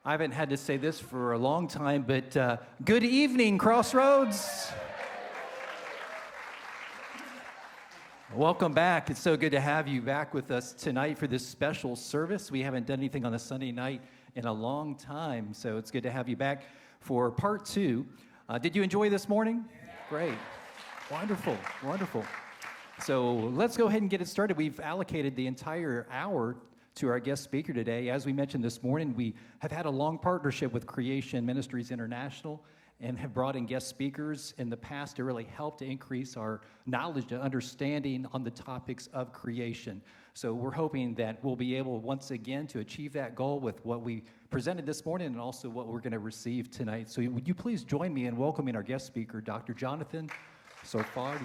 I haven't had to say this for a long time, but good evening, Crossroads. Welcome back. It's so good to have you back with us tonight for this special service. We haven't done anything on a Sunday night in a long time, so it's good to have you back for part two. Did you enjoy this morning? Yeah. Great. Wonderful, wonderful. So let's go ahead and get it started. We've allocated the entire hour to our guest speaker today. As we mentioned this morning, we have had a long partnership with Creation Ministries International and have brought in guest speakers in the past to really help to increase our knowledge and understanding on the topics of creation. So we're hoping that we'll be able once again to achieve that goal with what we presented this morning and also what we're going to receive tonight. So would you please join me in welcoming our guest speaker, Dr. Jonathan Sarfati.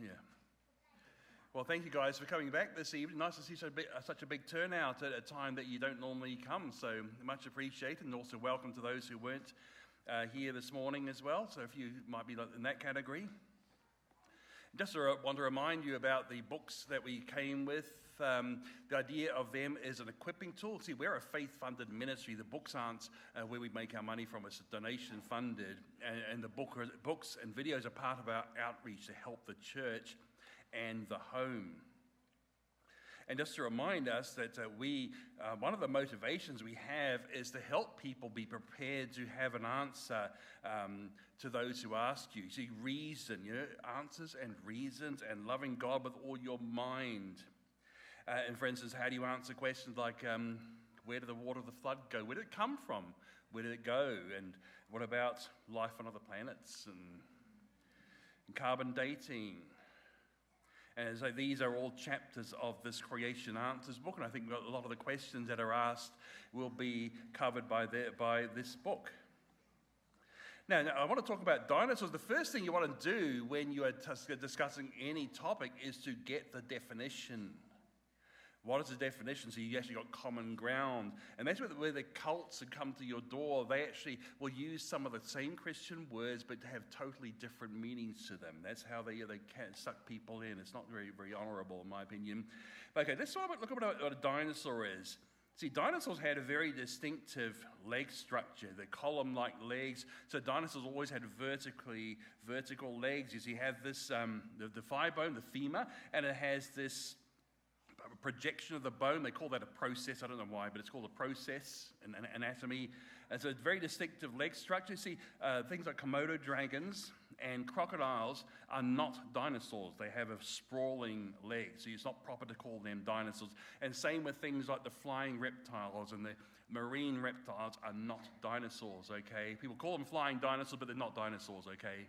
Yeah. Well, thank you guys for coming back this evening. Nice to see such a big turnout at a time that you don't normally come, so much appreciated, and also welcome to those who weren't here this morning as well, so if you might be in that category. Just want to remind you about the books that we came with. The idea of them is an equipping tool. See, we're a faith-funded ministry. The books aren't where we make our money from. It's donation-funded. And the books and videos are part of our outreach to help the church and the home. And just to remind us that one of the motivations we have is to help people be prepared to have an answer to those who ask you. See, reason, answers and reasons, and loving God with all your mind. And for instance, how do you answer questions like, where did the water of the flood go? Where did it come from? Where did it go? And what about life on other planets and carbon dating? And so these are all chapters of this Creation Answers book, and I think a lot of the questions that are asked will be covered by this book. Now, I want to talk about dinosaurs. The first thing you want to do when you are discussing any topic is to get the definition. What is the definition? So you actually got common ground. And that's where the cults that come to your door, they actually will use some of the same Christian words, but have totally different meanings to them. That's how they can suck people in. It's not very, very honorable, in my opinion. Okay, let's look at what a dinosaur is. See, dinosaurs had a very distinctive leg structure, the column-like legs. So dinosaurs always had vertical legs. You see, you have this, the thigh bone, the femur, and it has this projection of the bone. They call that a process. I don't know why, but it's called a process in anatomy. And so it's a very distinctive leg structure. See, things like Komodo dragons and crocodiles are not dinosaurs. They have a sprawling leg, so it's not proper to call them dinosaurs. And same with things like the flying reptiles and the marine reptiles are not dinosaurs, okay? People call them flying dinosaurs, but they're not dinosaurs, okay?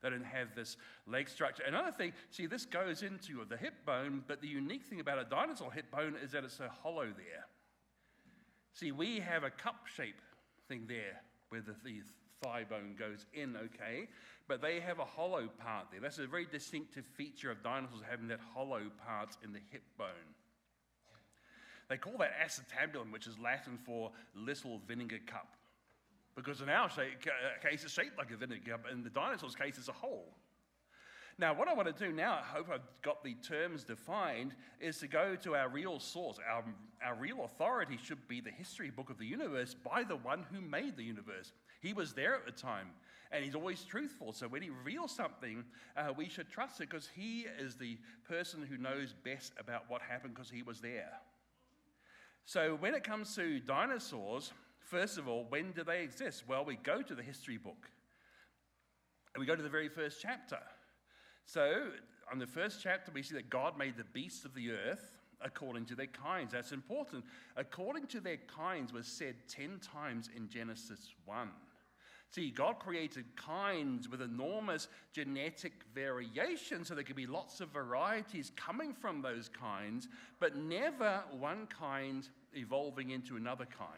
They don't have this leg structure. Another thing, see, this goes into the hip bone, but the unique thing about a dinosaur hip bone is that it's so hollow there. See, we have a cup-shaped thing there where the thigh bone goes in, okay? But they have a hollow part there. That's a very distinctive feature of dinosaurs, having that hollow part in the hip bone. They call that acetabulum, which is Latin for little vinegar cup. Because in our case, it's shaped like a vinegar cup. In the dinosaur's case, it's a hole. Now, what I want to do now, I hope I've got the terms defined, is to go to our real source. Our real authority should be the history book of the universe by the one who made the universe. He was there at the time, and he's always truthful. So when he reveals something, we should trust it because he is the person who knows best about what happened because he was there. So when it comes to dinosaurs, first of all, when do they exist? Well, we go to the history book, and we go to the very first chapter. So, on the first chapter, we see that God made the beasts of the earth according to their kinds. That's important. According to their kinds was said 10 times in Genesis 1. See, God created kinds with enormous genetic variation, so there could be lots of varieties coming from those kinds, but never one kind evolving into another kind.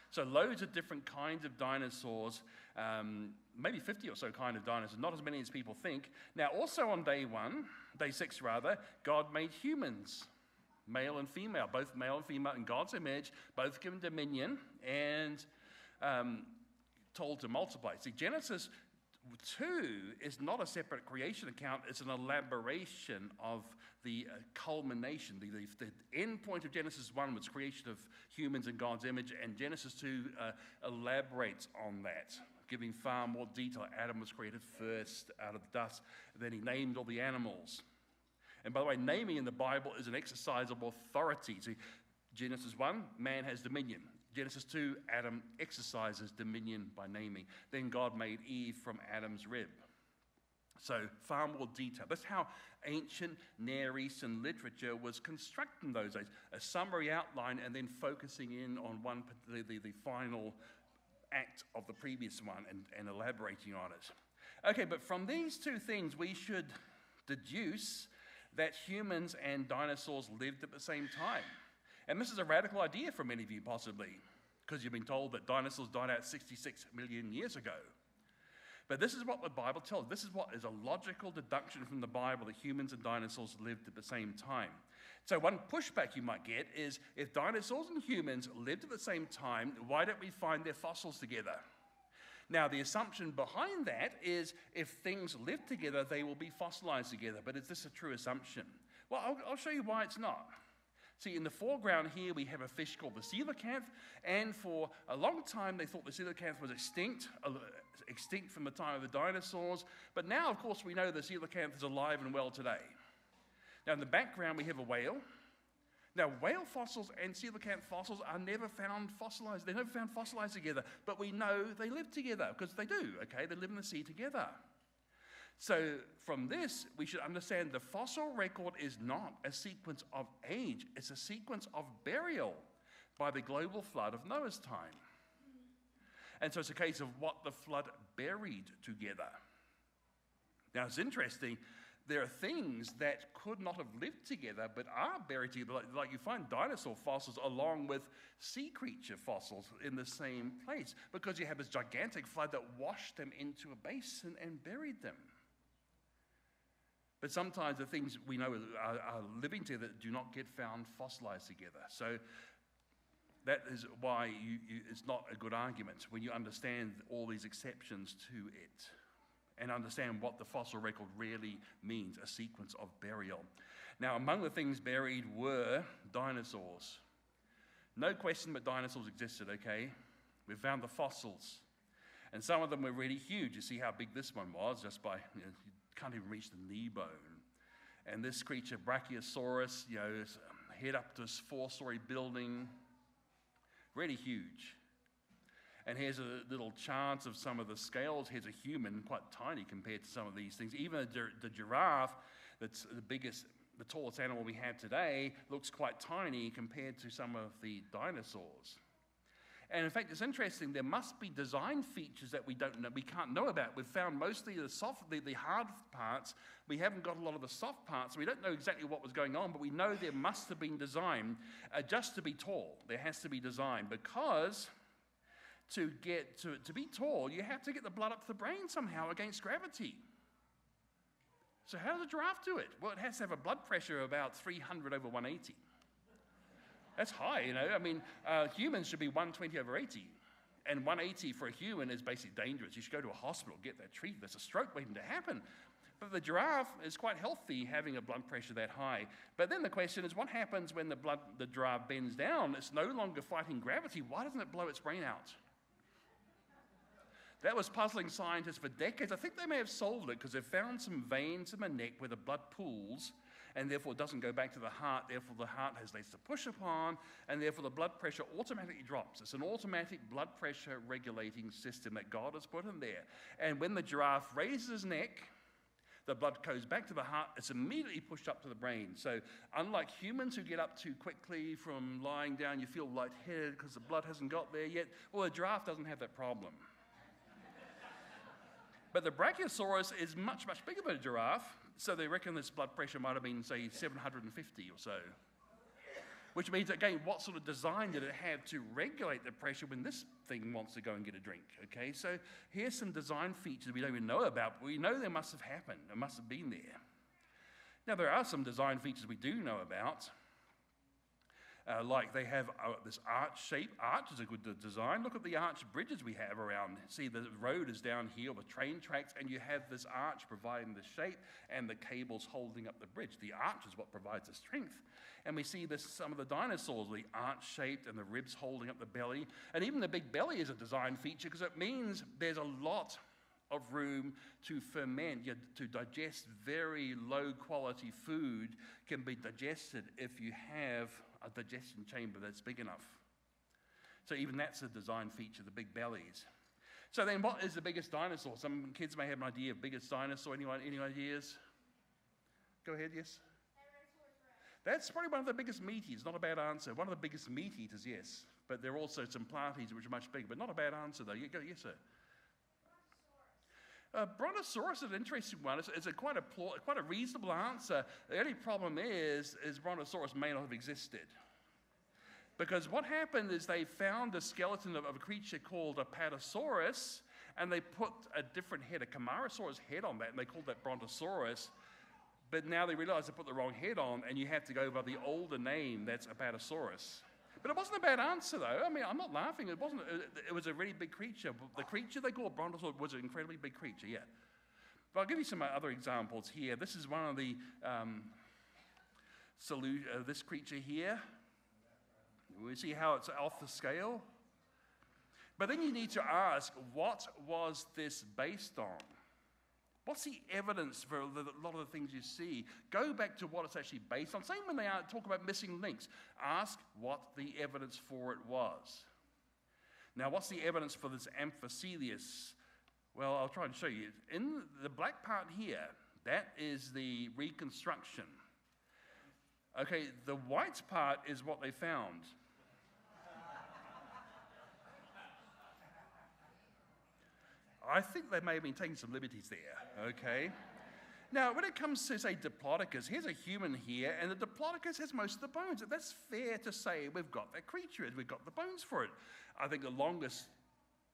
So loads of different kinds of dinosaurs, maybe 50 or so kind of dinosaurs, not as many as people think. Now, also on day 6 rather, God made humans, male and female, both male and female in God's image, both given dominion and told to multiply. See, Genesis 2 is not a separate creation account, it's an elaboration of the culmination. The end point of Genesis 1 was creation of humans in God's image, and Genesis 2 elaborates on that, giving far more detail. Adam was created first out of the dust, then he named all the animals. And by the way, naming in the Bible is an exercise of authority. See, Genesis 1, man has dominion. Genesis 2, Adam exercises dominion by naming. Then God made Eve from Adam's rib. So far more detail. That's how ancient Near Eastern literature was constructed in those days. A summary outline and then focusing in on the final act of the previous one and elaborating on it. Okay, but from these two things we should deduce that humans and dinosaurs lived at the same time. And this is a radical idea for many of you, possibly, because you've been told that dinosaurs died out 66 million years ago. But this is what the Bible tells us. This is what is a logical deduction from the Bible, that humans and dinosaurs lived at the same time. So one pushback you might get is, if dinosaurs and humans lived at the same time, why don't we find their fossils together? Now, the assumption behind that is, if things live together, they will be fossilized together. But is this a true assumption? Well, I'll show you why it's not. See, in the foreground here, we have a fish called the coelacanth, and for a long time, they thought the coelacanth was extinct from the time of the dinosaurs. But now, of course, we know the coelacanth is alive and well today. Now, in the background, we have a whale. Now, whale fossils and coelacanth fossils are never found fossilized. They're never found fossilized together, but we know they live together, because they do, okay? They live in the sea together. So from this, we should understand the fossil record is not a sequence of age. It's a sequence of burial by the global flood of Noah's time. And so it's a case of what the flood buried together. Now, it's interesting. There are things that could not have lived together but are buried together. Like you find dinosaur fossils along with sea creature fossils in the same place, because you have this gigantic flood that washed them into a basin and buried them. But sometimes the things we know are living together do not get found fossilized together. So that is why it's not a good argument when you understand all these exceptions to it and understand what the fossil record really means, a sequence of burial. Now, among the things buried were dinosaurs. No question that dinosaurs existed, okay? We found the fossils. And some of them were really huge. You see how big this one was, just by, you can't even reach the knee bone. And this creature, Brachiosaurus, head up to this 4-story building, really huge. And here's a little chart of some of the scales. Here's a human, quite tiny compared to some of these things. Even the giraffe, that's the tallest animal we have today, looks quite tiny compared to some of the dinosaurs. And in fact, it's interesting, there must be design features that we can't know about. We've found mostly the hard parts. We haven't got a lot of the soft parts. We don't know exactly what was going on, but we know there must have been design just to be tall. There has to be design, because to be tall, you have to get the blood up to the brain somehow against gravity. So how does a giraffe do it? Well, it has to have a blood pressure of about 300 over 180. That's high, I mean, humans should be 120 over 80. And 180 for a human is basically dangerous. You should go to a hospital, get that treated. There's a stroke waiting to happen. But the giraffe is quite healthy having a blood pressure that high. But then the question is, what happens when the giraffe bends down? It's no longer fighting gravity. Why doesn't it blow its brain out? That was puzzling scientists for decades. I think they may have solved it, because they've found some veins in the neck where the blood pools, and therefore it doesn't go back to the heart. Therefore, the heart has less to push upon, and therefore the blood pressure automatically drops. It's an automatic blood pressure regulating system that God has put in there. And when the giraffe raises his neck, the blood goes back to the heart. It's immediately pushed up to the brain. So unlike humans who get up too quickly from lying down, you feel lightheaded because the blood hasn't got there yet. Well, a giraffe doesn't have that problem. But the Brachiosaurus is much, much bigger than a giraffe, so they reckon this blood pressure might have been, say, 750 or so. Which means, again, what sort of design did it have to regulate the pressure when this thing wants to go and get a drink, okay? So here's some design features we don't even know about, but we know they must have happened. It must have been there. Now, there are some design features we do know about. Like they have this arch shape. Arch is a good design. Look at the arch bridges we have around. See, the road is down here, the train tracks, and you have this arch providing the shape and the cables holding up the bridge. The arch is what provides the strength. And we see this, some of the dinosaurs, the arch-shaped and the ribs holding up the belly. And even the big belly is a design feature because it means there's a lot of room to ferment, to digest very low-quality food can be digested if you have a digestion chamber that's big enough. So even that's a design feature, the big bellies. So then what is the biggest dinosaur? Some kids may have an idea of biggest dinosaur. Anyone, any ideas? Go ahead, yes? That's probably one of the biggest meat eaters. Not a bad answer. One of the biggest meat eaters, yes. But there are also some plant eaters which are much bigger. But not a bad answer, though. You go, yes, sir. Brontosaurus is an interesting one. It's quite a reasonable answer. The only problem is Brontosaurus may not have existed. Because what happened is they found a skeleton of a creature called Apatosaurus, and they put a different head, a Camarasaurus head on that, and they called that Brontosaurus. But now they realize they put the wrong head on, and you have to go by the older name, that's Apatosaurus. But it wasn't a bad answer, though. I mean, I'm not laughing. It was a really big creature. The creature they called Brontosaurus was an incredibly big creature, yeah. But I'll give you some other examples here. This is one of the this creature here. We see how it's off the scale. But then you need to ask, what was this based on? What's the evidence for a lot of the things you see? Go back to what it's actually based on. Same when they talk about missing links. Ask what the evidence for it was. Now, what's the evidence for this Amphicoelius? Well, I'll try and show you. In the black part here, that is the reconstruction. Okay, the white part is what they found. I think they may have been taking some liberties there, okay? Now, when it comes to, say, Diplodocus, here's a human here, and the Diplodocus has most of the bones. That's fair to say we've got that creature, we've got the bones for it. I think the longest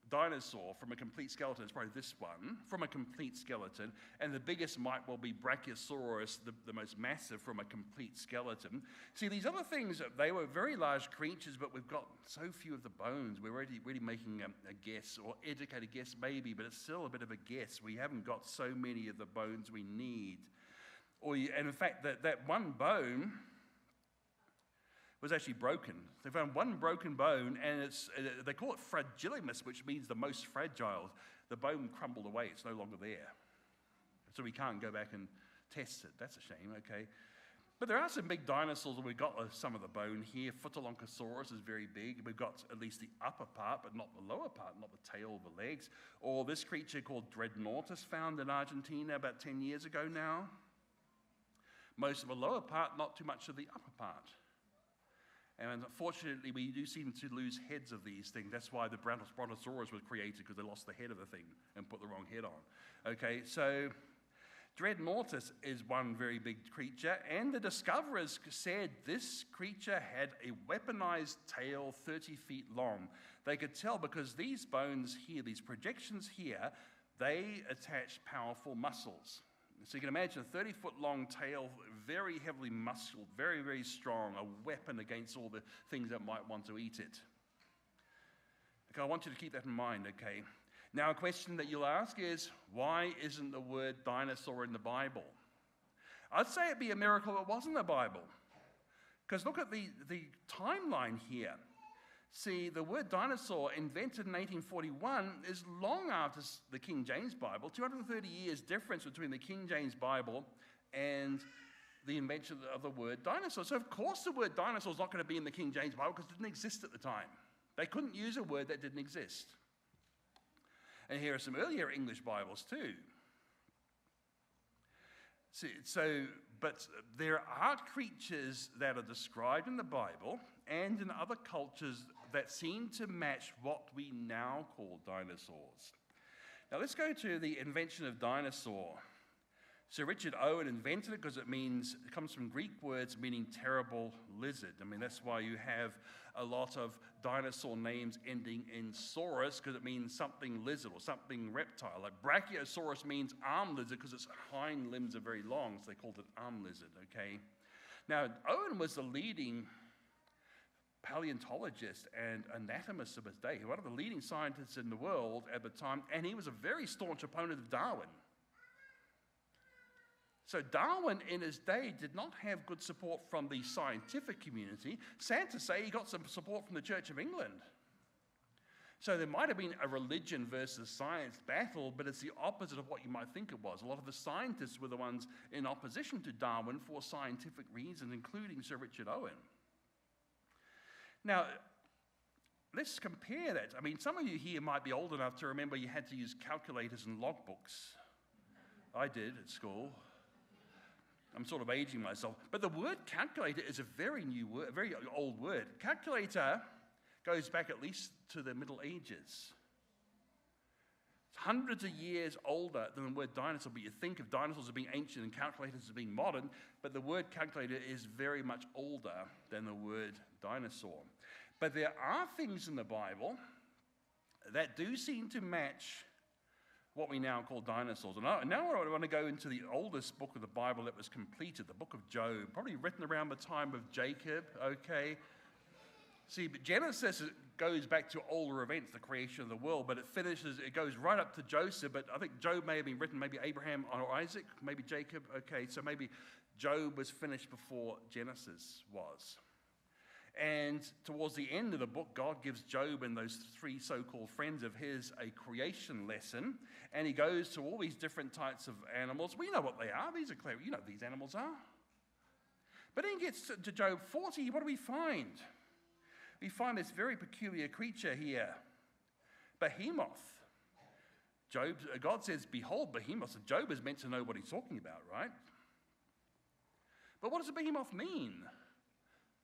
dinosaur from a complete skeleton is probably this one, from a complete skeleton, and the biggest might well be Brachiosaurus, the most massive from a complete skeleton. See, these other things, they were very large creatures, but we've got so few of the bones, we're really making a guess, or educated guess maybe, but it's still a bit of a guess. We haven't got so many of the bones we need. And in fact, that one bone was actually broken. They found one broken bone, and they call it fragilimus, which means the most fragile. The bone crumbled away. It's no longer there. So we can't go back and test it. That's a shame, okay? But there are some big dinosaurs, and we've got some of the bone here. Phytolonchosaurus is very big. We've got at least the upper part, but not the lower part, not the tail or the legs. Or this creature called Dreadnoughtus, found in Argentina about 10 years ago now. Most of the lower part, not too much of the upper part. And unfortunately, we do seem to lose heads of these things. That's why the Brontosaurus was created, because they lost the head of the thing and put the wrong head on. Okay, so Dreadnoughtus is one very big creature, and the discoverers said this creature had a weaponized tail 30 feet long. They could tell because these bones here, these projections here, they attach powerful muscles. So you can imagine a 30-foot-long tail, very heavily muscled, very, very strong, a weapon against all the things that might want to eat it. Okay, I want you to keep that in mind, okay? Now, a question that you'll ask is, why isn't the word dinosaur in the Bible? I'd say it'd be a miracle it wasn't in the Bible. Because look at the timeline here. See, the word dinosaur, invented in 1841, is long after the King James Bible. 230 years difference between the King James Bible and the invention of the word dinosaur. So, of course, the word dinosaur is not going to be in the King James Bible because it didn't exist at the time. They couldn't use a word that didn't exist. And here are some earlier English Bibles, too. But there are creatures that are described in the Bible and in other cultures that seem to match what we now call dinosaurs. Now let's go to the invention of dinosaur. Sir Richard Owen invented it because it comes from Greek words meaning terrible lizard. I mean, that's why you have a lot of dinosaur names ending in saurus, because it means something lizard or something reptile. Like Brachiosaurus means arm lizard because its hind limbs are very long, so they called it arm lizard, okay? Now, Owen was the leading paleontologist and anatomist of his day, one of the leading scientists in the world at the time, and he was a very staunch opponent of Darwin. So Darwin in his day did not have good support from the scientific community. Sad to say, he got some support from the Church of England. So there might have been a religion versus science battle, but it's the opposite of what you might think it was. A lot of the scientists were the ones in opposition to Darwin for scientific reasons, including Sir Richard Owen. Now, let's compare that. I mean, some of you here might be old enough to remember you had to use calculators and logbooks. I did at school. I'm sort of aging myself. But the word calculator is a very new word, a very old word. Calculator goes back at least to the Middle Ages. It's hundreds of years older than the word dinosaur, but you think of dinosaurs as being ancient and calculators as being modern, but the word calculator is very much older than the word dinosaur. But there are things in the Bible that do seem to match what we now call dinosaurs. And now I want to go into the oldest book of the Bible that was completed, the book of Job, probably written around the time of Jacob, okay? See, but Genesis goes back to older events, the creation of the world, but it goes right up to Joseph, but I think Job may have been written, maybe Abraham or Isaac, maybe Jacob, okay, so maybe Job was finished before Genesis was. And towards the end of the book, God gives Job and those three so-called friends of his a creation lesson. And he goes to all these different types of animals. We know what they are. These are clear. You know what these animals are. But then he gets to Job 40. What do we find? We find this very peculiar creature here, Behemoth. God says, behold, Behemoth. So Job is meant to know what he's talking about, right? But what does a behemoth mean?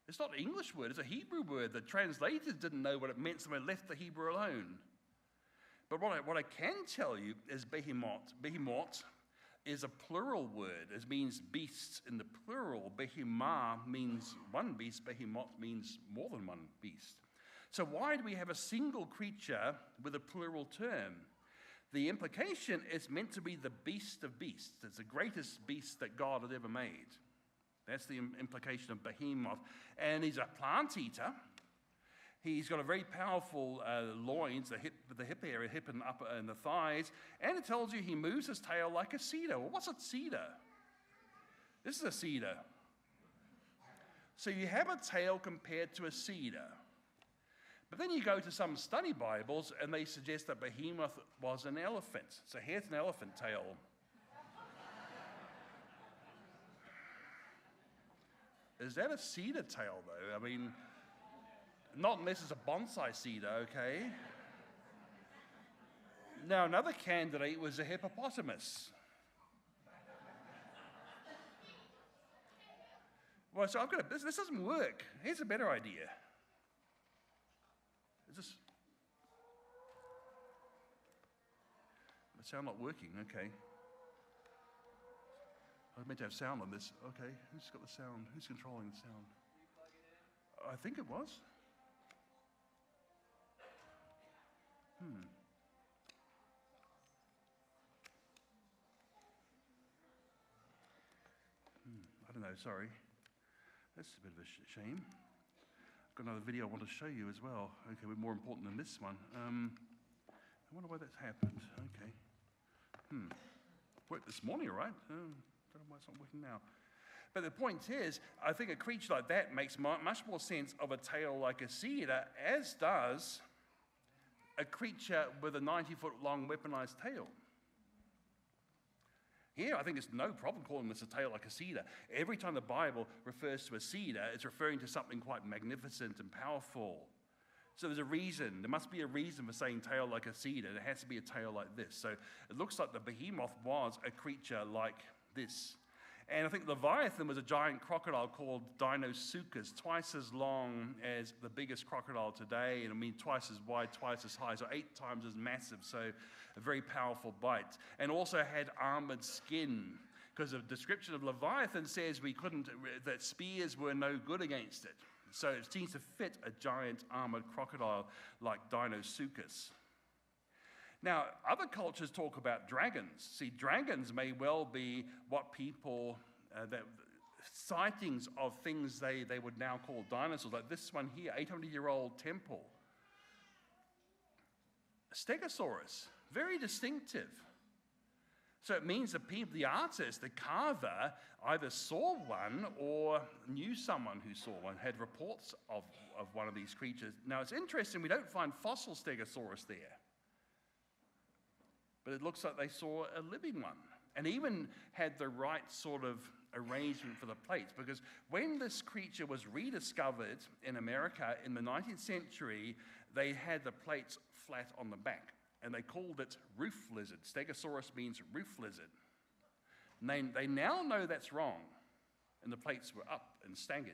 It's not an English word, it's a Hebrew word. The translators didn't know what it meant, so they left the Hebrew alone. But what I can tell you is behemoth is a plural word. It means beasts in the plural. Behemah means one beast, behemoth means more than one beast. So why do we have a single creature with a plural term? The implication is meant to be the beast of beasts. It's the greatest beast that God had ever made. That's the implication of behemoth. And he's a plant eater. He's got a very powerful loins, the hip area, hip and upper and the thighs. And it tells you he moves his tail like a cedar. Well, what's a cedar? This is a cedar. So you have a tail compared to a cedar. But then you go to some study Bibles and they suggest that behemoth was an elephant. So here's an elephant tail. Is that a cedar tail, though? I mean, not unless it's a bonsai cedar, okay? Now, another candidate was a hippopotamus. Well, so this doesn't work. Here's a better idea. Is this... The sound not working, okay. I was meant to have sound on this. Okay, who's got the sound? Who's controlling the sound? I think it was. I don't know, sorry. That's a bit of a shame. I've got another video I want to show you as well. Okay, we're more important than this one. I wonder why that's happened. Okay. Worked this morning, all right? I don't know why it's not working now. But the point is, I think a creature like that makes much more sense of a tail like a cedar, as does a creature with a 90-foot-long weaponized tail. Here, I think it's no problem calling this a tail like a cedar. Every time the Bible refers to a cedar, it's referring to something quite magnificent and powerful. So there's a reason. There must be a reason for saying tail like a cedar. There has to be a tail like this. So it looks like the behemoth was a creature like this. And I think Leviathan was a giant crocodile called Deinosuchus, twice as long as the biggest crocodile today, and I mean twice as wide, twice as high, so 8 times as massive, so a very powerful bite. And also had armored skin, because the description of Leviathan says that spears were no good against it. So it seems to fit a giant armored crocodile like Deinosuchus. Now, other cultures talk about dragons. See, dragons may well be what people sightings of things they would now call dinosaurs, like this one here, 800-year-old temple. Stegosaurus, very distinctive. So it means the artist, the carver, either saw one or knew someone who saw one, had reports of one of these creatures. Now it's interesting, we don't find fossil Stegosaurus there. But it looks like they saw a living one, and even had the right sort of arrangement for the plates, because when this creature was rediscovered in America in the 19th century, they had the plates flat on the back, and they called it roof lizard. Stegosaurus means roof lizard. And they now know that's wrong, and the plates were up and staggered.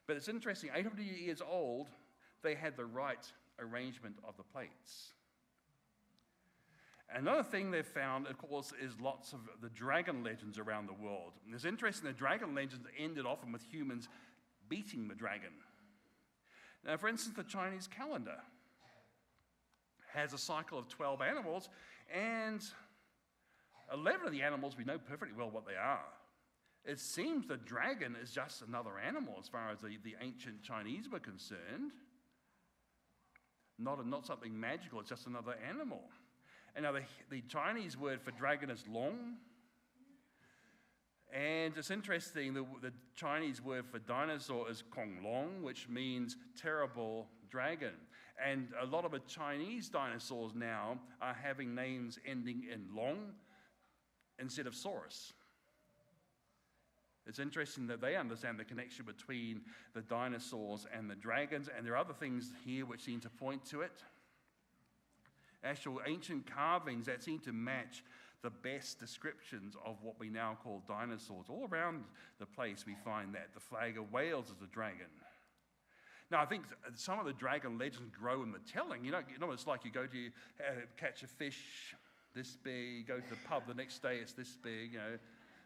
But it's interesting, 800 years old, they had the right arrangement of the plates. Another thing they've found, of course, is lots of the dragon legends around the world. And it's interesting, the dragon legends ended often with humans beating the dragon. Now, for instance, the Chinese calendar has a cycle of 12 animals, and 11 of the animals, we know perfectly well what they are. It seems the dragon is just another animal as far as the ancient Chinese were concerned. Not something magical, it's just another animal. And now the Chinese word for dragon is long. And it's interesting, the Chinese word for dinosaur is konglong, which means terrible dragon. And a lot of the Chinese dinosaurs now are having names ending in long instead of saurus. It's interesting that they understand the connection between the dinosaurs and the dragons, and there are other things here which seem to point to it. Actual ancient carvings that seem to match the best descriptions of what we now call dinosaurs. All around the place we find that. The flag of Wales is a dragon. Now, I think some of the dragon legends grow in the telling. You know, it's like you go to catch a fish this big, you go to the pub the next day, it's this big,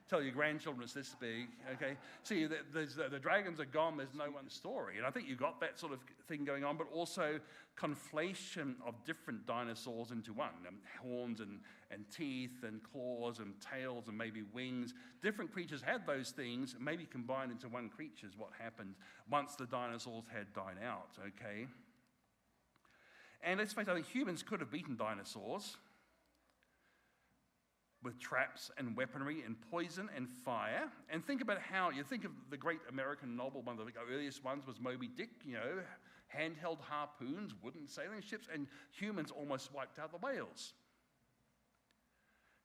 tell your grandchildren it's this big, okay? See, the dragons are gone, there's no one story. And I think you've got that sort of thing going on, but also conflation of different dinosaurs into one. Horns and teeth and claws and tails and maybe wings. Different creatures had those things, maybe combined into one creature is what happened once the dinosaurs had died out, okay? And let's face it, I think humans could have beaten dinosaurs with traps and weaponry and poison and fire. And think about how, you think of the great American novel, one of the earliest ones was Moby Dick, handheld harpoons, wooden sailing ships, and humans almost wiped out the whales.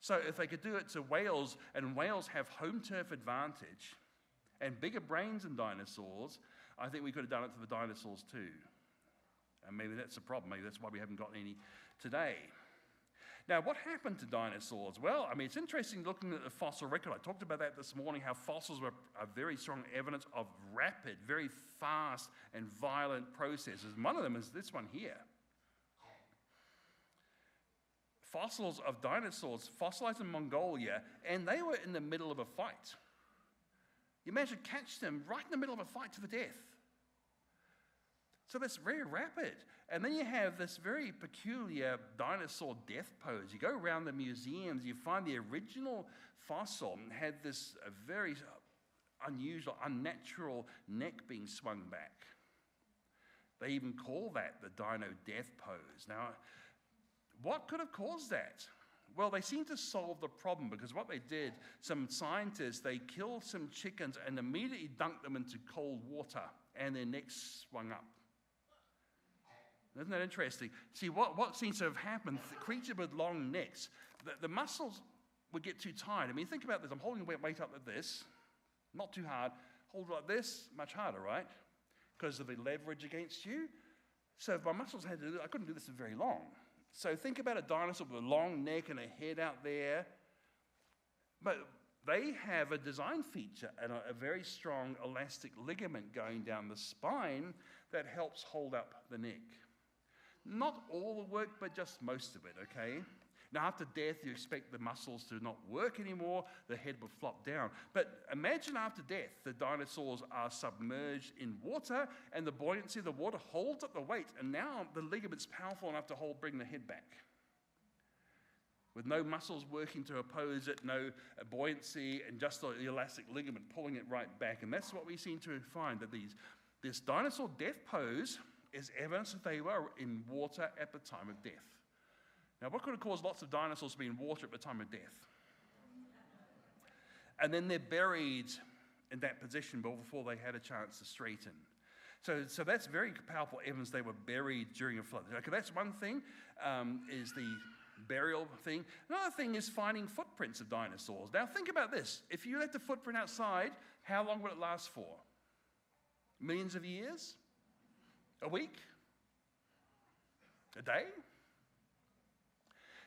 So if they could do it to whales, and whales have home turf advantage, and bigger brains than dinosaurs, I think we could have done it to the dinosaurs too. And maybe that's the problem, maybe that's why we haven't got any today. Now, what happened to dinosaurs? Well, it's interesting looking at the fossil record. I talked about that this morning, how fossils are very strong evidence of rapid, very fast and violent processes. One of them is this one here. Fossils of dinosaurs fossilized in Mongolia, and they were in the middle of a fight. You managed to catch them right in the middle of a fight to the death. So that's very rapid. And then you have this very peculiar dinosaur death pose. You go around the museums, you find the original fossil had this very unusual, unnatural neck being swung back. They even call that the dino death pose. Now, what could have caused that? Well, they seem to solve the problem, because what they did, some scientists, they killed some chickens and immediately dunked them into cold water, and their necks swung up. Isn't that interesting? See, what seems to have happened, the creature with long necks, the muscles would get too tired. Think about this. I'm holding weight up like this, not too hard. Hold it like this, much harder, right? Because of the leverage against you. So if my muscles had to do it, I couldn't do this for very long. So think about a dinosaur with a long neck and a head out there. But they have a design feature and a very strong elastic ligament going down the spine that helps hold up the neck. Not all the work, but just most of it, okay? Now, after death, you expect the muscles to not work anymore, the head will flop down. But imagine after death, the dinosaurs are submerged in water, and the buoyancy of the water holds up the weight, and now the ligament's powerful enough to bring the head back. with no muscles working to oppose it, no buoyancy, and just the elastic ligament pulling it right back. And that's what we seem to find, that this dinosaur death pose is evidence that they were in water at the time of death. Now, what could have caused lots of dinosaurs to be in water at the time of death? And then they're buried in that position before they had a chance to straighten. So that's very powerful evidence they were buried during a flood. Okay, that's one thing, is the burial thing. Another thing is finding footprints of dinosaurs. Now think about this. If you left a footprint outside, how long would it last for? Millions of years? A week? A day?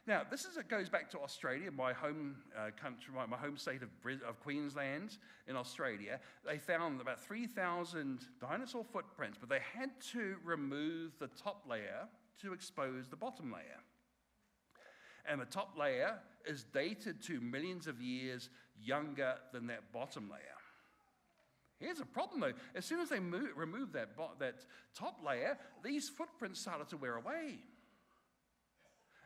Now, it goes back to Australia, my home country, my home state of Queensland in Australia. They found about 3,000 dinosaur footprints, but they had to remove the top layer to expose the bottom layer. And the top layer is dated to millions of years younger than that bottom layer. Here's a problem, though. As soon as they removed that top layer, these footprints started to wear away.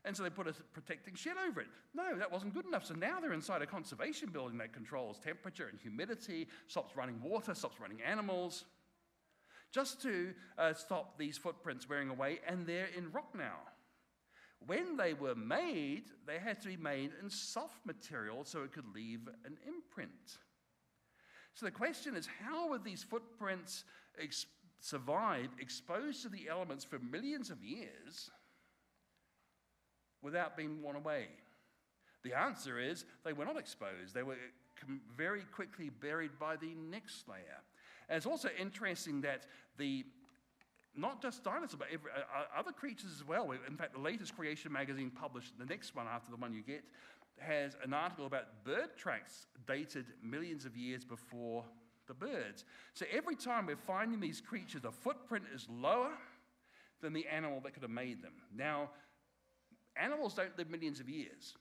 And so they put a protecting shed over it. No, that wasn't good enough. So now they're inside a conservation building that controls temperature and humidity, stops running water, stops running animals, just to stop these footprints wearing away, and they're in rock now. When they were made, they had to be made in soft material so it could leave an imprint. So the question is, how would these footprints survive exposed to the elements for millions of years without being worn away? The answer is they were not exposed. They were very quickly buried by the next layer. And it's also interesting that not just dinosaurs, but other creatures as well. In fact, the latest Creation magazine published, the next one after the one you get, has an article about bird tracks dated millions of years before the birds. So every time we're finding these creatures, the footprint is lower than the animal that could have made them. Now, animals don't live millions of years.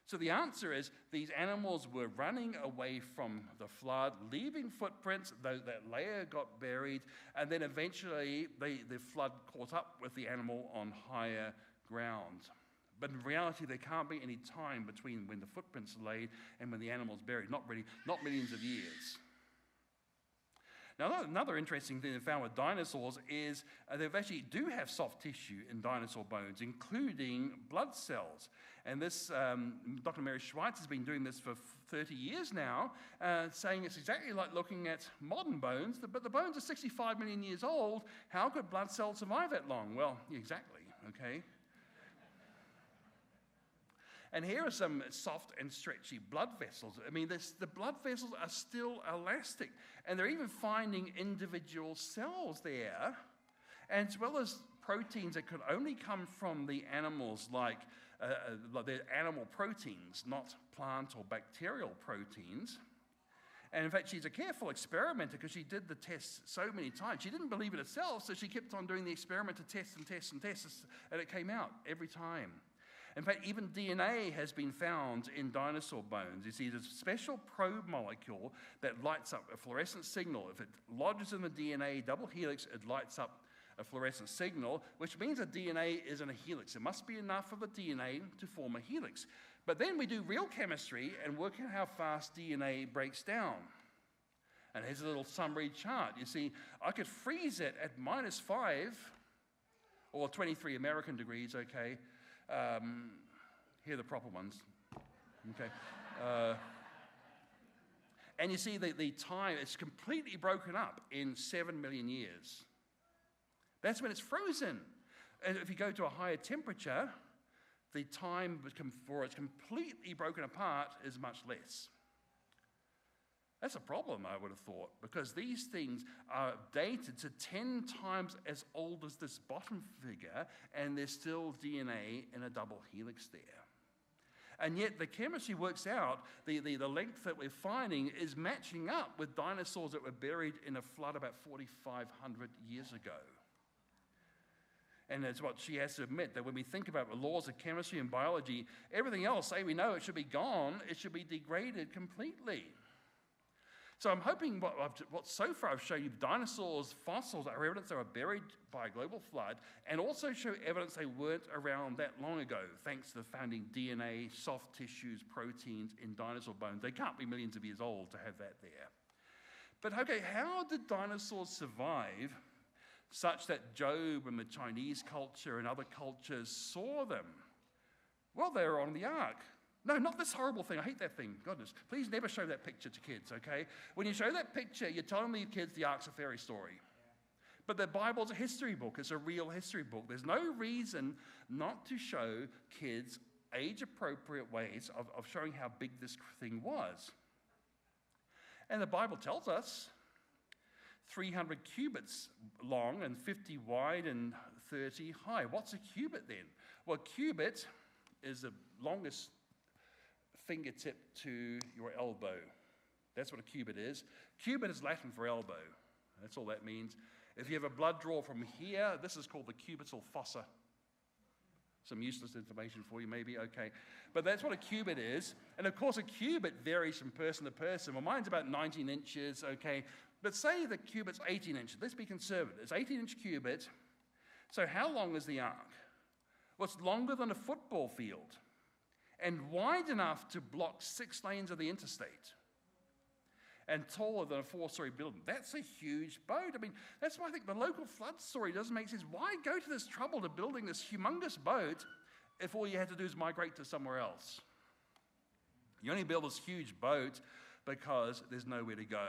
So the answer is these animals were running away from the flood, leaving footprints, that layer got buried, and then eventually the flood caught up with the animal on higher ground. But in reality, there can't be any time between when the footprints are laid and when the animal's buried, not millions of years. Now, another interesting thing they found with dinosaurs is they actually do have soft tissue in dinosaur bones, including blood cells. And this, Dr. Mary Schweitz has been doing this for 30 years now, saying it's exactly like looking at modern bones, but the bones are 65 million years old. How could blood cells survive that long? Well, exactly, okay? And here are some soft and stretchy blood vessels. I mean, the blood vessels are still elastic, and they're even finding individual cells there, as well as proteins that could only come from the animals, like the animal proteins, not plant or bacterial proteins. And in fact, she's a careful experimenter because she did the tests so many times. She didn't believe it herself, so she kept on doing the experiment to test and test and test, and it came out every time. In fact, even DNA has been found in dinosaur bones. You see, there's a special probe molecule that lights up a fluorescent signal. If it lodges in the DNA double helix, it lights up a fluorescent signal, which means that DNA is in a helix. It must be enough of the DNA to form a helix. But then we do real chemistry and work out how fast DNA breaks down. And here's a little summary chart. You see, I could freeze it at -5, or 23 American degrees, okay? Here are the proper ones, okay? And you see the time, it's completely broken up in 7 million years. That's when it's frozen. And if you go to a higher temperature, the time before it's completely broken apart is much less. That's a problem, I would have thought, because these things are dated to 10 times as old as this bottom figure, and there's still DNA in a double helix there. And yet the chemistry works out, the length that we're finding is matching up with dinosaurs that were buried in a flood about 4,500 years ago. And it's what she has to admit, that when we think about the laws of chemistry and biology, everything else, say we know it should be gone, it should be degraded completely. So I'm hoping what so far I've shown you, dinosaurs' fossils are evidence they were buried by a global flood, and also show evidence they weren't around that long ago, thanks to the founding DNA, soft tissues, proteins in dinosaur bones. They can't be millions of years old to have that there. But okay, how did dinosaurs survive such that Job and the Chinese culture and other cultures saw them? Well, they were on the ark. No, not this horrible thing. I hate that thing. Goodness. Please never show that picture to kids, okay? When you show that picture, you're telling the kids the ark's a fairy story. But the Bible's a history book. It's a real history book. There's no reason not to show kids age-appropriate ways of showing how big this thing was. And the Bible tells us 300 cubits long and 50 wide and 30 high. What's a cubit then? Well, a cubit is the longest fingertip to your elbow. That's what a cubit is. Cubit is Latin for elbow. That's all that means. If you have a blood draw from here, this is called the cubital fossa. Some useless information for you, maybe, okay. But that's what a cubit is. And of course, a cubit varies from person to person. Well, mine's about 19 inches, okay. But say the cubit's 18 inches. Let's be conservative. It's 18-inch cubit. So how long is the ark? Well, it's longer than a football field and wide enough to block 6 lanes of the interstate and taller than a 4-story building. That's a huge boat. I mean, that's why I think the local flood story doesn't make sense. Why go to this trouble to building this humongous boat if all you had to do is migrate to somewhere else? You only build this huge boat because there's nowhere to go.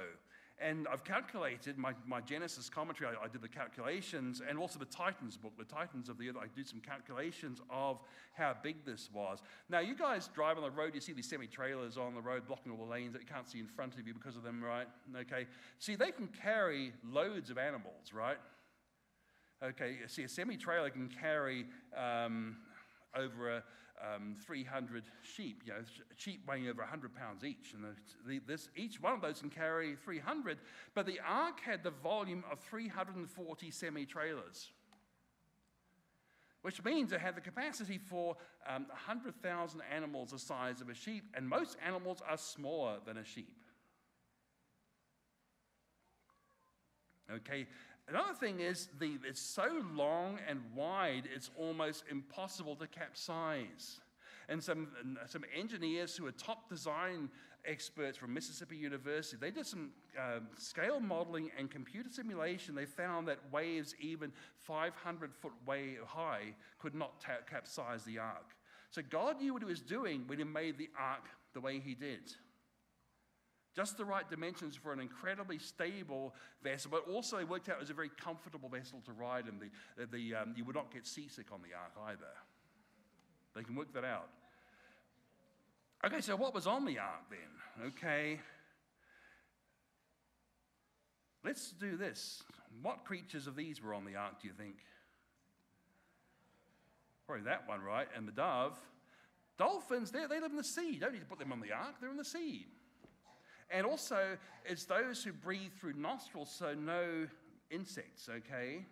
And I've calculated my Genesis commentary, I did the calculations, and also the Titans book, the Titans of the Earth, I did some calculations of how big this was. Now, you guys drive on the road, you see these semi-trailers on the road blocking all the lanes that you can't see in front of you because of them, right? Okay. See, they can carry loads of animals, right? Okay, see, a semi-trailer can carry over 300 sheep, sheep weighing over 100 pounds each. And each one of those can carry 300, but the ark had the volume of 340 semi-trailers, which means it had the capacity for 100,000 animals the size of a sheep, and most animals are smaller than a sheep. Okay. Another thing is, it's so long and wide, it's almost impossible to capsize. And some engineers who are top design experts from Mississippi University, they did some scale modeling and computer simulation. They found that waves even 500-foot high could not capsize the ark. So God knew what he was doing when he made the ark the way he did. Just the right dimensions for an incredibly stable vessel, but also it worked out as a very comfortable vessel to ride in. You would not get seasick on the ark either. They can work that out. Okay, so what was on the ark then? Okay. Let's do this. What creatures of these were on the ark, do you think? Probably that one, right? And the dove. Dolphins, they live in the sea. You don't need to put them on the ark. They're in the sea. And also, it's those who breathe through nostrils, so no insects, okay?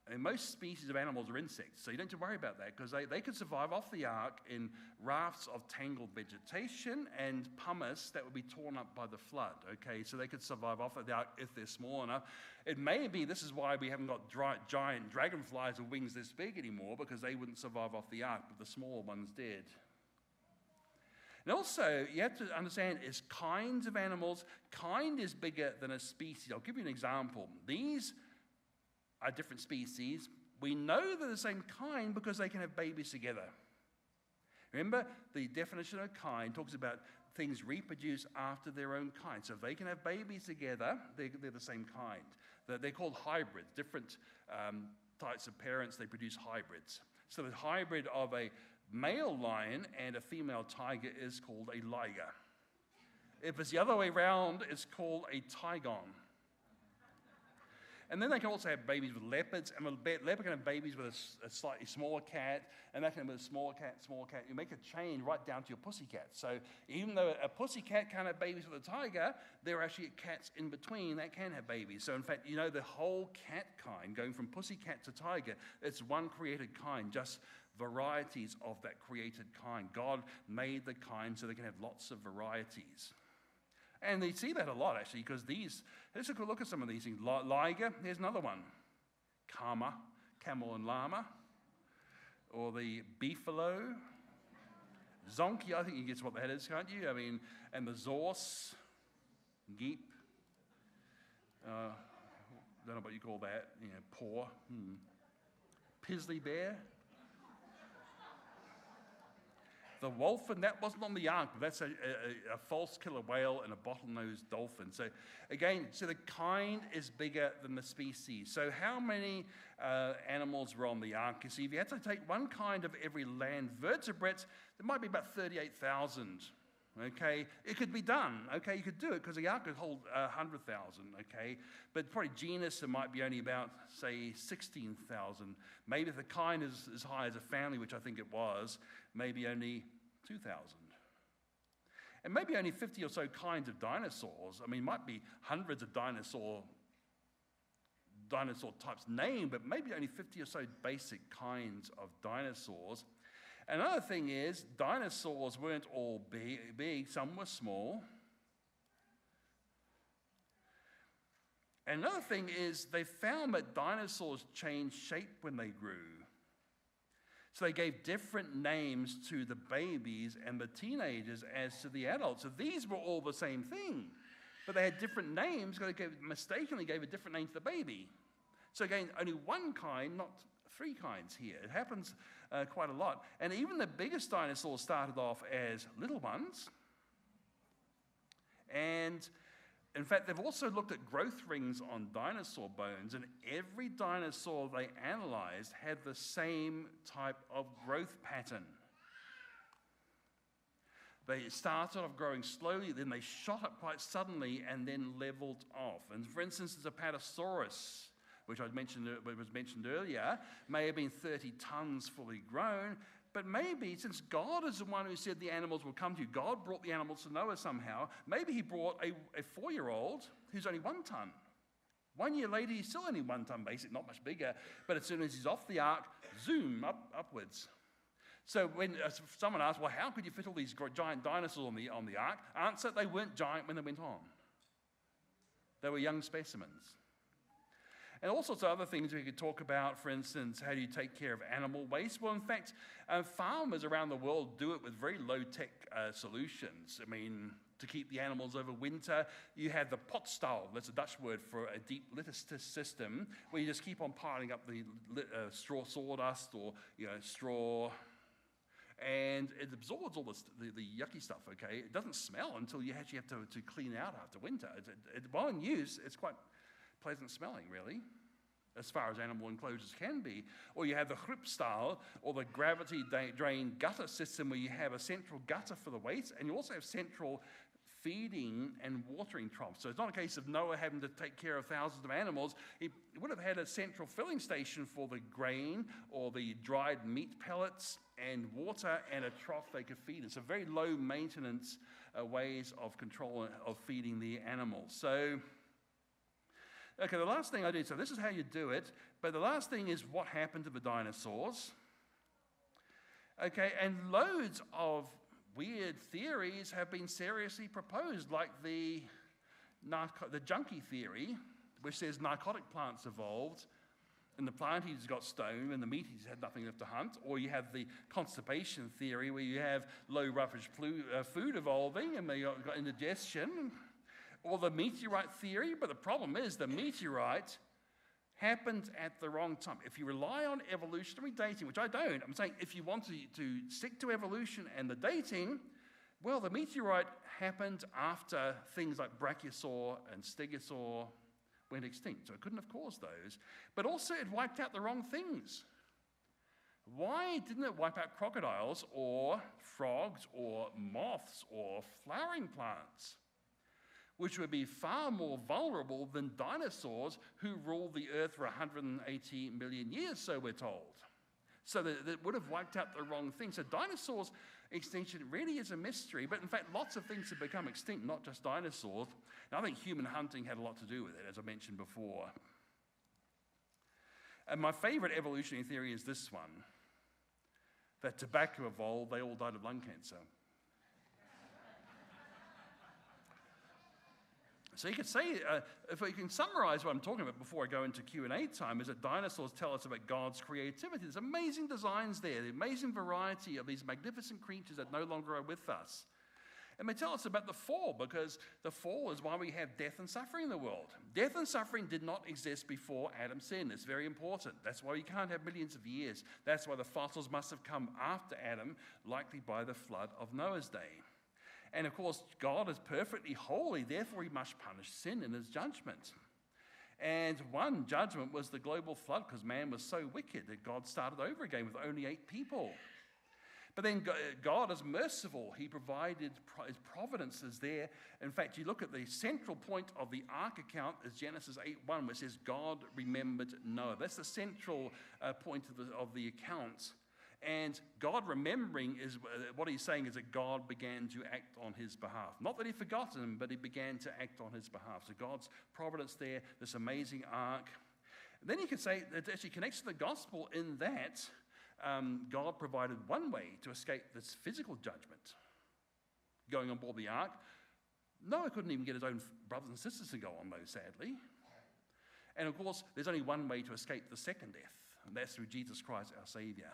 And most species of animals are insects, so you don't have to worry about that, because they could survive off the ark in rafts of tangled vegetation and pumice that would be torn up by the flood, okay? So they could survive off of the ark if they're small enough. It may be, this is why we haven't got giant dragonflies with wings this big anymore, because they wouldn't survive off the ark, but the smaller ones did. And also, you have to understand, it's kinds of animals. Kind is bigger than a species. I'll give you an example. These are different species. We know they're the same kind because they can have babies together. Remember, the definition of kind talks about things reproduce after their own kind. So if they can have babies together, they're the same kind. They're called hybrids. Different types of parents, they produce hybrids. So the hybrid of a male lion and a female tiger is called a liger. If it's the other way around, it's called a tigon. And then they can also have babies with leopards, and a leopard can have babies with a slightly smaller cat, and that can have a smaller cat. You make a chain right down to your pussycat. So even though a pussycat can't have babies with a tiger, there are actually cats in between that can have babies. So in fact, the whole cat kind, going from pussycat to tiger, it's one created kind, just varieties of that created kind. God made the kind so they can have lots of varieties. And you see that a lot, actually, because let's look at some of these things. Liger, here's another one. Kama, camel and llama. Or the beefalo. Zonky, I think you guess what that is, can't you? I mean, and the zorse, geep. Don't know what you call that. Paw. Pizzly bear. The wolf, and that wasn't on the ark, but that's a false killer whale and a bottlenose dolphin. So again, the kind is bigger than the species. So how many animals were on the ark? You see, if you had to take one kind of every land vertebrate, there might be about 38,000. Okay, it could be done. Okay, you could do it because the ark could hold 100,000. Okay, but probably genus, it might be only about, say, 16,000. Maybe if the kind is as high as a family, which I think it was, maybe only 2,000. And maybe only 50 or so kinds of dinosaurs. I mean, it might be hundreds of dinosaur types named, but maybe only 50 or so basic kinds of dinosaurs. Another thing is, dinosaurs weren't all big, some were small. Another thing is, they found that dinosaurs changed shape when they grew. So they gave different names to the babies and the teenagers as to the adults. So these were all the same thing, but they had different names because they mistakenly gave a different name to the baby. So again, only one kind, not three kinds here. It happens quite a lot. And even the biggest dinosaurs started off as little ones. And in fact, they've also looked at growth rings on dinosaur bones, and every dinosaur they analyzed had the same type of growth pattern. They started off growing slowly, then they shot up quite suddenly and then leveled off. And for instance, there's a Apatosaurus, which was mentioned earlier, may have been 30 tons fully grown, but maybe since God is the one who said the animals will come to you, God brought the animals to Noah somehow, maybe he brought a 4-year-old who's only 1 ton. 1 year later, he's still only 1 ton basic, not much bigger, but as soon as he's off the ark, zoom, upwards. So when someone asks, well, how could you fit all these giant dinosaurs on the ark? Answer, they weren't giant when they went on. They were young specimens. And all sorts of other things we could talk about, for instance, how do you take care of animal waste? Well, in fact, farmers around the world do it with very low-tech solutions. I mean, to keep the animals over winter, you have the potstal, that's a Dutch word for a deep litter system, where you just keep on piling up the straw sawdust or straw, and it absorbs all the yucky stuff, okay? It doesn't smell until you actually have to clean out after winter. While in use, it's quite pleasant smelling, really, as far as animal enclosures can be. Or you have the Groepstaal, or the gravity drain gutter system, where you have a central gutter for the waste, and you also have central feeding and watering troughs. So it's not a case of Noah having to take care of thousands of animals. He would have had a central filling station for the grain or the dried meat pellets and water, and a trough they could feed in. So very low maintenance ways of control of feeding the animals. So okay, the last thing I did, so this is how you do it, but the last thing is what happened to the dinosaurs. Okay, and loads of weird theories have been seriously proposed, like the junkie theory, which says narcotic plants evolved, and the plant eaters got stoned, and the meat eaters had nothing left to hunt. Or you have the constipation theory, where you have low roughage food evolving, and they got indigestion. Or the meteorite theory, but the problem is the meteorite happened at the wrong time. If you rely on evolutionary dating, which I don't, I'm saying if you want to stick to evolution and the dating, well, the meteorite happened after things like Brachiosaur and Stegosaur went extinct, so it couldn't have caused those. But also it wiped out the wrong things. Why didn't it wipe out crocodiles or frogs or moths or flowering plants, which would be far more vulnerable than dinosaurs who ruled the earth for 180 million years, so we're told. So that would have wiped out the wrong thing. So dinosaurs' extinction really is a mystery, but in fact, lots of things have become extinct, not just dinosaurs. And I think human hunting had a lot to do with it, as I mentioned before. And my favorite evolutionary theory is this one, that tobacco evolved, they all died of lung cancer. So you could say, if we can summarize what I'm talking about before I go into Q&A time, is that dinosaurs tell us about God's creativity. There's amazing designs there, the amazing variety of these magnificent creatures that no longer are with us. And they tell us about the fall, because the fall is why we have death and suffering in the world. Death and suffering did not exist before Adam sinned. It's very important. That's why we can't have millions of years. That's why the fossils must have come after Adam, likely by the flood of Noah's day. And of course, God is perfectly holy, therefore he must punish sin in his judgment. And one judgment was the global flood, because man was so wicked that God started over again with only 8 people. But then God is merciful. He provided, his providence is there. In fact, you look at the central point of the ark account is Genesis 8:1, which says God remembered Noah. That's the central point of the account. And God remembering is what he's saying is that God began to act on his behalf. Not that he forgot him, but he began to act on his behalf. So God's providence there, this amazing ark. And then you could say that it actually connects to the gospel in that God provided one way to escape this physical judgment. Going on board the ark, Noah couldn't even get his own brothers and sisters to go on, though, sadly. And of course, there's only one way to escape the second death, and that's through Jesus Christ, our Savior.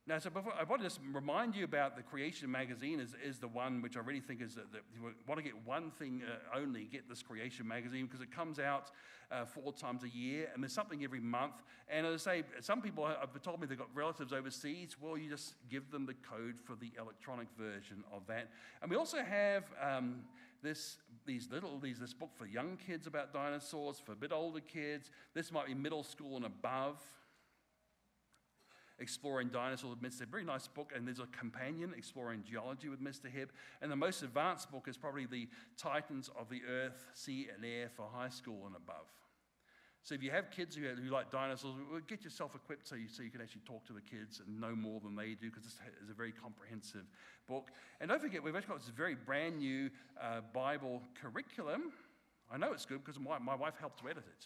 Now, so before, I want to just remind you about the Creation magazine is the one which I really think is that you want to get one thing only, get this Creation magazine, because it comes out 4 times a year, and there's something every month. And as I say, some people have told me they've got relatives overseas. Well, you just give them the code for the electronic version of that. And we also have this book for young kids about dinosaurs, for a bit older kids. This might be middle school and above. Exploring Dinosaurs with Mr. Hibb. Very nice book, and there's a companion, Exploring Geology with Mr. Hibb. And the most advanced book is probably the Titans of the Earth, Sea and Air for high school and above. So if you have kids who like dinosaurs, get yourself equipped so you can actually talk to the kids and know more than they do, because this is a very comprehensive book. And don't forget, we've actually got this very brand new Bible curriculum. I know it's good because my wife helped to edit it.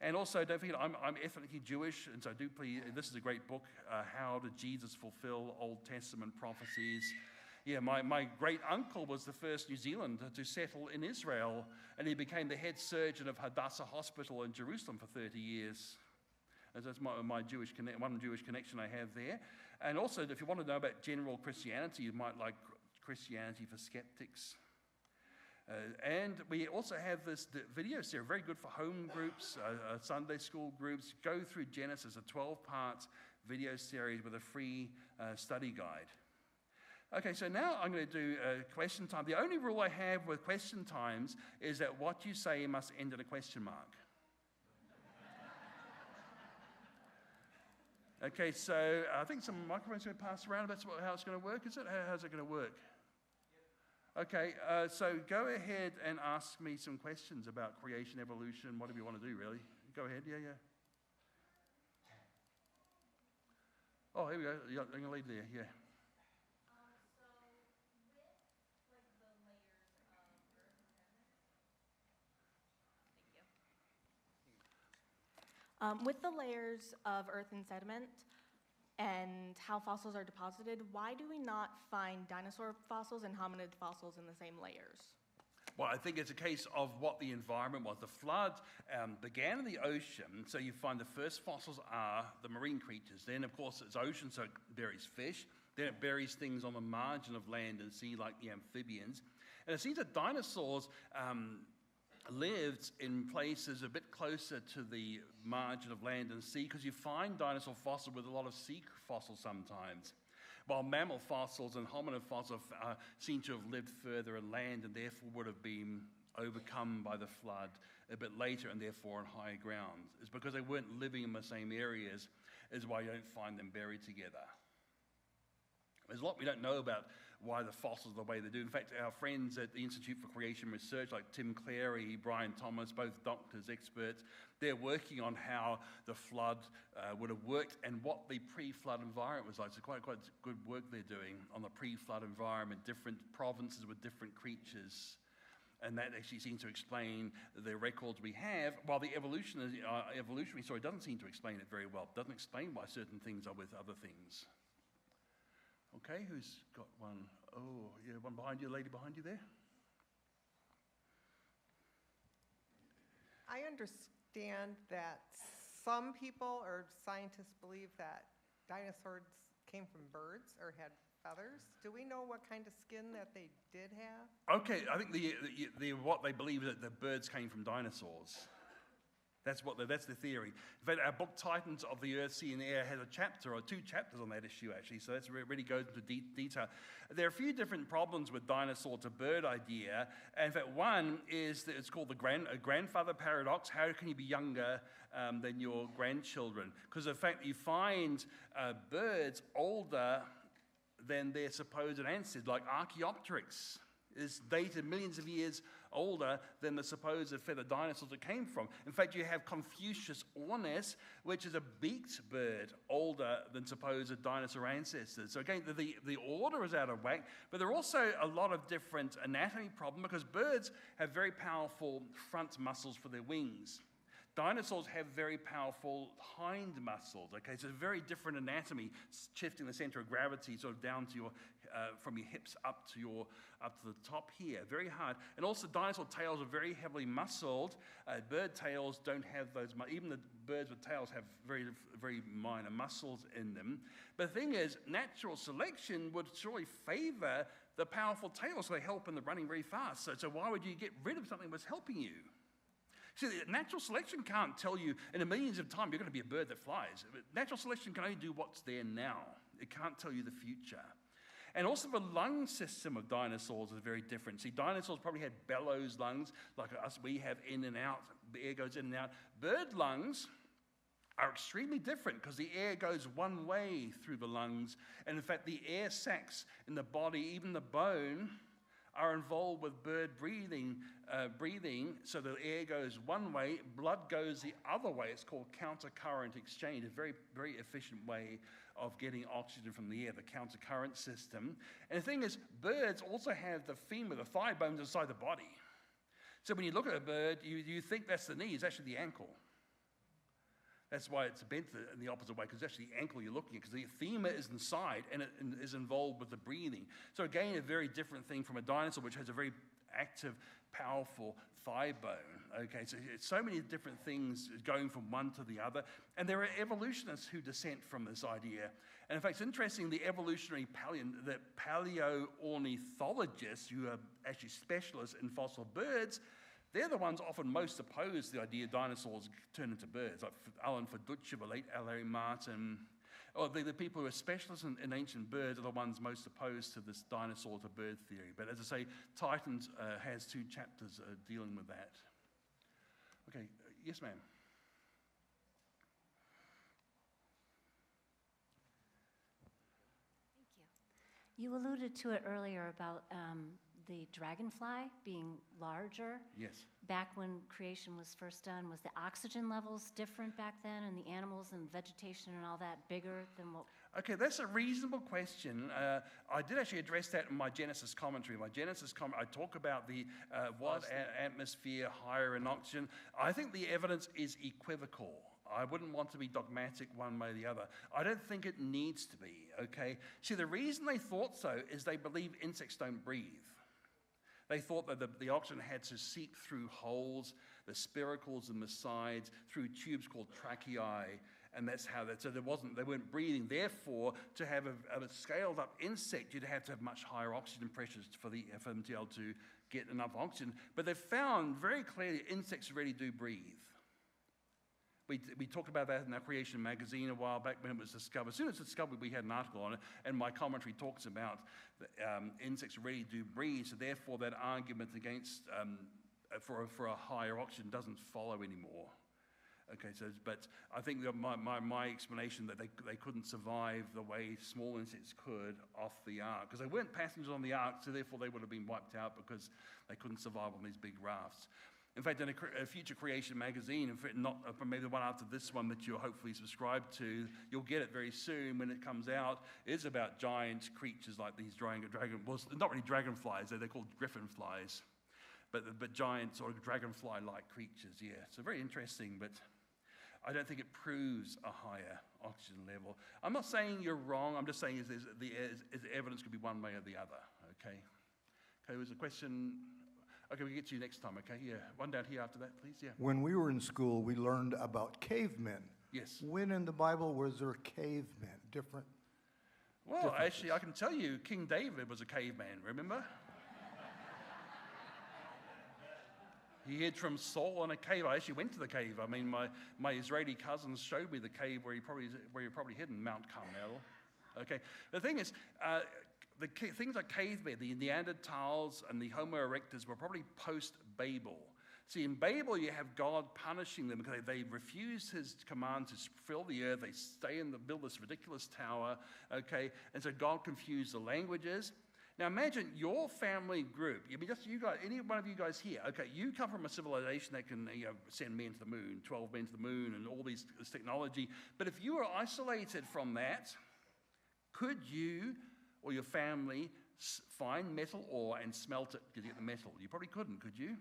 And also, don't forget, I'm ethnically Jewish, and so I do please, this is a great book, How Did Jesus Fulfill Old Testament Prophecies? Yeah, my great-uncle was the first New Zealander to settle in Israel, and he became the head surgeon of Hadassah Hospital in Jerusalem for 30 years. And that's one Jewish connection I have there. And also, if you want to know about general Christianity, you might like Christianity for Skeptics. And we also have this video series, very good for home groups, Sunday school groups. Go through Genesis, a 12-part video series with a free study guide. Okay, so now I'm going to do question time. The only rule I have with question times is that what you say must end in a question mark. Okay, so I think some microphones are going to pass around. That's how it's going to work, is it? How's it going to work? Okay, so go ahead and ask me some questions about creation, evolution, whatever you want to do, really. Go ahead, yeah. Oh, here we go. I'm going to lead there, yeah. With the layers of earth and sediment and how fossils are deposited, why do we not find dinosaur fossils and hominid fossils in the same layers? Well, I think it's a case of what the environment was. The flood began in the ocean, so you find the first fossils are the marine creatures. Then, of course, it's ocean, so it buries fish. Then it buries things on the margin of land and sea, like the amphibians. And it seems that dinosaurs lived in places a bit closer to the margin of land and sea, because you find dinosaur fossils with a lot of sea fossils sometimes, while mammal fossils and hominid fossils seem to have lived further inland and therefore would have been overcome by the flood a bit later and therefore on higher ground. It's because they weren't living in the same areas is why you don't find them buried together. There's a lot we don't know about why the fossils are the way they do. In fact, our friends at the Institute for Creation Research, like Tim Clary, Brian Thomas, both doctors, experts, they're working on how the flood would have worked and what the pre-flood environment was like. So quite good work they're doing on the pre-flood environment, different provinces with different creatures. And that actually seems to explain the records we have, while the evolutionary story doesn't seem to explain it very well. It doesn't explain why certain things are with other things. Okay, who's got one? Oh, yeah, one behind you, lady behind you there. I understand that some people or scientists believe that dinosaurs came from birds or had feathers. Do we know what kind of skin that they did have? Okay, I think what they believe is that the birds came from dinosaurs. That's the theory. In fact, our book Titans of the Earth, Sea and Air has a chapter or 2 chapters on that issue actually, so that's really goes into detail. There are a few different problems with dinosaur to bird idea. And in fact, one is that it's called the grandfather paradox. How can you be younger than your grandchildren? Because in fact, you find birds older than their supposed ancestors, like Archaeopteryx is dated millions of years older than the supposed feathered dinosaurs it came from. In fact, you have Confucius ornis, which is a beaked bird, older than supposed dinosaur ancestors. So again, the order is out of whack, but there are also a lot of different anatomy problems because birds have very powerful front muscles for their wings. Dinosaurs have very powerful hind muscles, okay? So it's a very different anatomy, shifting the center of gravity sort of down to your, from your hips up to the top here, very hard. And also dinosaur tails are very heavily muscled. Bird tails don't have those, even the birds with tails have very, very minor muscles in them. But the thing is, natural selection would surely favor the powerful tails, so they help in the running very fast. So why would you get rid of something that's helping you? See, natural selection can't tell you in a millions of time you're going to be a bird that flies. Natural selection can only do what's there now. It can't tell you the future. And also the lung system of dinosaurs is very different. See, dinosaurs probably had bellows lungs like us. We have in and out. The air goes in and out. Bird lungs are extremely different because the air goes one way through the lungs. And in fact, the air sacs in the body, even the bone, are involved with bird breathing, so the air goes one way, blood goes the other way. It's called countercurrent exchange, a very, very efficient way of getting oxygen from the air, the countercurrent system. And the thing is, birds also have the femur, the thigh bones inside the body. So when you look at a bird, you think that's the knee, it's actually the ankle. That's why it's bent in the opposite way, because it's actually the ankle you're looking at, because the femur is inside and it is involved with the breathing. So again, a very different thing from a dinosaur, which has a very active, powerful thigh bone. Okay, so it's so many different things going from one to the other. And there are evolutionists who dissent from this idea. And in fact, it's interesting, the evolutionary paleoornithologists, who are actually specialists in fossil birds, they're the ones often most opposed to the idea dinosaurs turn into birds, like Alan Feduccia, the late Larry Martin. Or the people who are specialists in ancient birds are the ones most opposed to this dinosaur to bird theory. But as I say, Titans has 2 chapters dealing with that. Okay, yes, ma'am. Thank you. You alluded to it earlier about the dragonfly being larger. Yes. Back when creation was first done, was the oxygen levels different back then, and the animals and vegetation and all that bigger than what? Okay, that's a reasonable question. I did actually address that in my Genesis commentary. I talk about the atmosphere higher in oxygen. I think the evidence is equivocal. I wouldn't want to be dogmatic one way or the other. I don't think it needs to be, okay? See, the reason they thought so is they believe insects don't breathe. They thought that the oxygen had to seep through holes, the spiracles in the sides, through tubes called tracheae, and that's how that. So they weren't breathing. Therefore, to have a scaled-up insect, you'd have to have much higher oxygen pressures for them to be able to get enough oxygen. But they found very clearly insects really do breathe. We talked about that in our Creation magazine a while back when it was discovered. As soon as it was discovered, we had an article on it, and my commentary talks about insects really do breathe, so therefore that argument against for a higher oxygen doesn't follow anymore. Okay, but I think that my explanation that they couldn't survive the way small insects could off the ark, because they weren't passengers on the ark, so therefore they would have been wiped out because they couldn't survive on these big rafts. In fact, in a future Creation magazine, in fact, not maybe the one after this one that you'll hopefully subscribe to, you'll get it very soon when it comes out. It's about giant creatures like these well, not really dragonflies, they're called griffin flies, but giant sort of dragonfly-like creatures, yeah. So very interesting, but I don't think it proves a higher oxygen level. I'm not saying you're wrong, I'm just saying the evidence could be one way or the other, okay? Okay, there was a question. Okay, we'll get to you next time, okay? Yeah, one down here after that, please, yeah. When we were in school, we learned about cavemen. Yes. When in the Bible was there cavemen? Different. Well, actually, I can tell you, King David was a caveman, remember? He hid from Saul in a cave. I actually went to the cave. I mean, my Israeli cousins showed me the cave where he probably hid in Mount Carmel. Okay. The thing is, things like cavemen, the Neanderthals and the Homo erectus were probably post-Babel. See, in Babel, you have God punishing them because they refuse his command to fill the earth. They stay in build this ridiculous tower, okay? And so God confused the languages. Now imagine your family group. I mean, just you guys, any one of you guys here. Okay, you come from a civilization that can send men to the moon, 12 men to the moon, and all this technology. But if you were isolated from that, could you or your family find metal ore and smelt it to get the metal? You probably couldn't, could you?